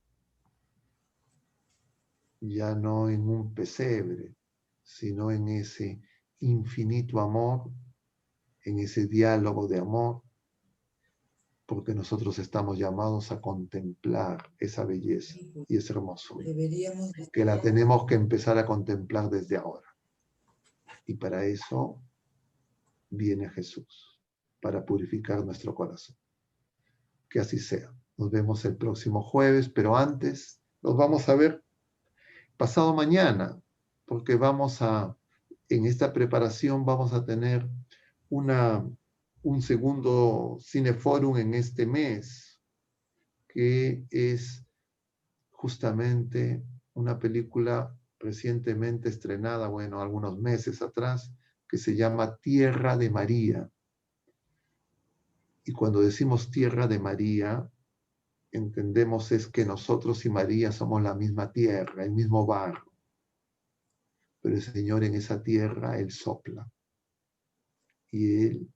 A: Ya no en un pesebre, sino en ese infinito amor, en ese diálogo de amor, porque nosotros estamos llamados a contemplar esa belleza y esa hermosura, que la tenemos que empezar a contemplar desde ahora. Y para eso viene Jesús, para purificar nuestro corazón. Que así sea. Nos vemos el próximo jueves, pero antes nos vamos a ver pasado mañana, porque en esta preparación vamos a tener un segundo Cineforum en este mes, que es justamente una película recientemente estrenada, bueno, algunos meses atrás, que se llama Tierra de María. Y cuando decimos Tierra de María, entendemos es que nosotros y María somos la misma tierra, el mismo barro. Pero el Señor en esa tierra, Él sopla. Y Él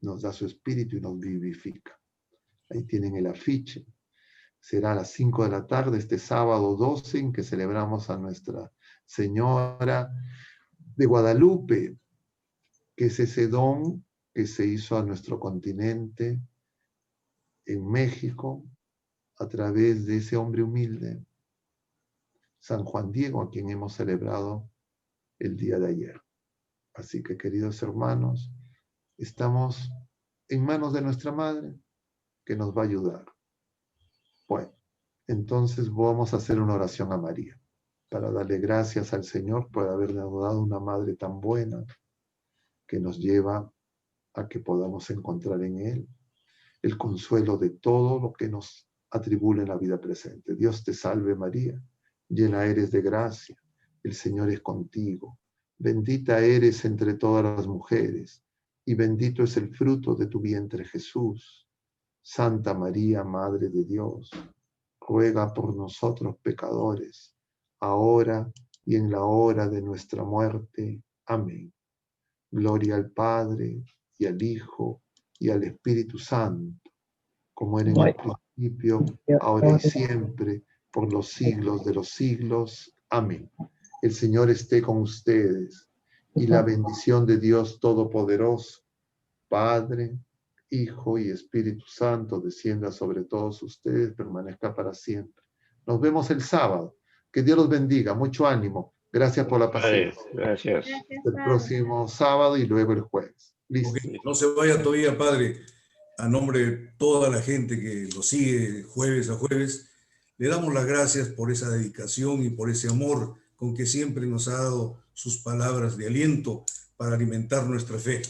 A: nos da su espíritu y nos vivifica. Ahí tienen el afiche. Será a las 5 de la tarde, este sábado 12, en que celebramos a Nuestra Señora de Guadalupe, que es ese don que se hizo a nuestro continente, en México, a través de ese hombre humilde, San Juan Diego, a quien hemos celebrado el día de ayer. Así que, queridos hermanos, estamos en manos de nuestra Madre, que nos va a ayudar. Bueno, entonces vamos a hacer una oración a María, para darle gracias al Señor por habernos dado una Madre tan buena, que nos lleva a que podamos encontrar en Él el consuelo de todo lo que nos atribula en la vida presente. Dios te salve María, llena eres de gracia, el Señor es contigo. Bendita eres entre todas las mujeres, y bendito es el fruto de tu vientre Jesús. Santa María, Madre de Dios, ruega por nosotros pecadores, ahora y en la hora de nuestra muerte. Amén. Gloria al Padre, y al Hijo, y al Espíritu Santo, como era en el principio, ahora y siempre, por los siglos de los siglos. Amén. El Señor esté con ustedes, y la bendición de Dios Todopoderoso, Padre, Hijo y Espíritu Santo, descienda sobre todos ustedes, permanezca para siempre. Nos vemos el sábado. Que Dios los bendiga. Mucho ánimo. Gracias por la paciencia.
E: Gracias.
A: El próximo sábado y luego el jueves. Listo.
B: Okay. No se vaya todavía, Padre. A nombre de toda la gente que lo sigue jueves a jueves, le damos las gracias por esa dedicación y por ese amor con que siempre nos ha dado sus palabras de aliento para alimentar nuestra fe.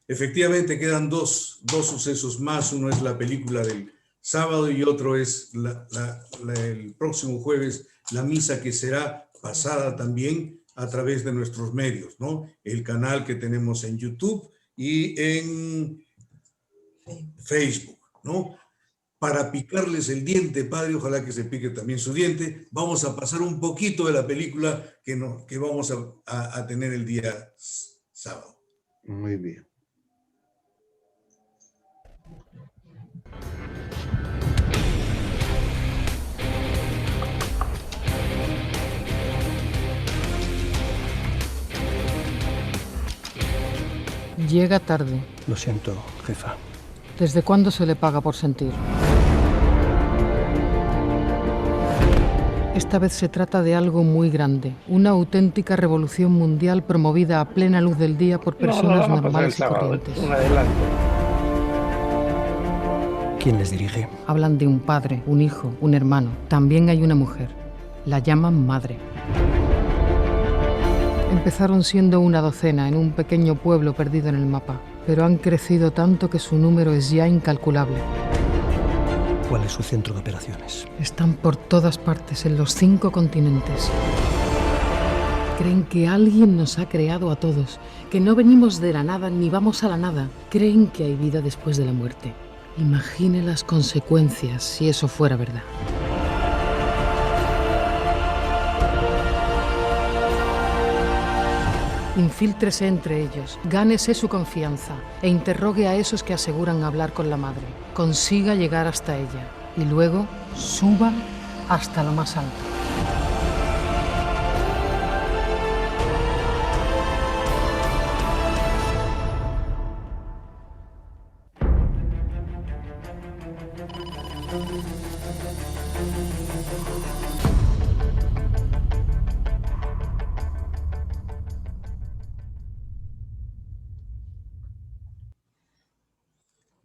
B: Efectivamente, quedan dos sucesos más. Uno es la película del sábado y otro es el próximo jueves, la misa que será pasada también a través de nuestros medios, ¿no? El canal que tenemos en YouTube y en Facebook, ¿no? Para picarles el diente, Padre, ojalá que se pique también su diente, vamos a pasar un poquito de la película que vamos a tener el día sábado.
A: Muy bien.
F: Llega tarde.
E: Lo siento, jefa.
F: ¿Desde cuándo se le paga por sentir? Esta vez se trata de algo muy grande, una auténtica revolución mundial promovida a plena luz del día por personas normales y corrientes.
E: Un adelanto. ¿Quién les dirige?
F: Hablan de un padre, un hijo, un hermano. También hay una mujer. La llaman madre. Empezaron siendo una docena en un pequeño pueblo perdido en el mapa, pero han crecido tanto que su número es ya incalculable.
E: ¿Cuál es su centro de operaciones?
F: Están por todas partes, en los 5 continentes. Creen que alguien nos ha creado a todos, que no venimos de la nada ni vamos a la nada. Creen que hay vida después de la muerte. Imagine las consecuencias si eso fuera verdad. Infíltrese entre ellos, gánese su confianza e interrogue a esos que aseguran hablar con la madre. Consiga llegar hasta ella y luego suba hasta lo más alto.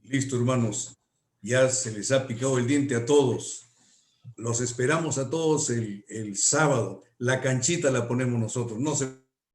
B: Listo, hermanos. Ya se les ha picado el diente a todos. Los esperamos a todos el sábado. La canchita la ponemos nosotros. No se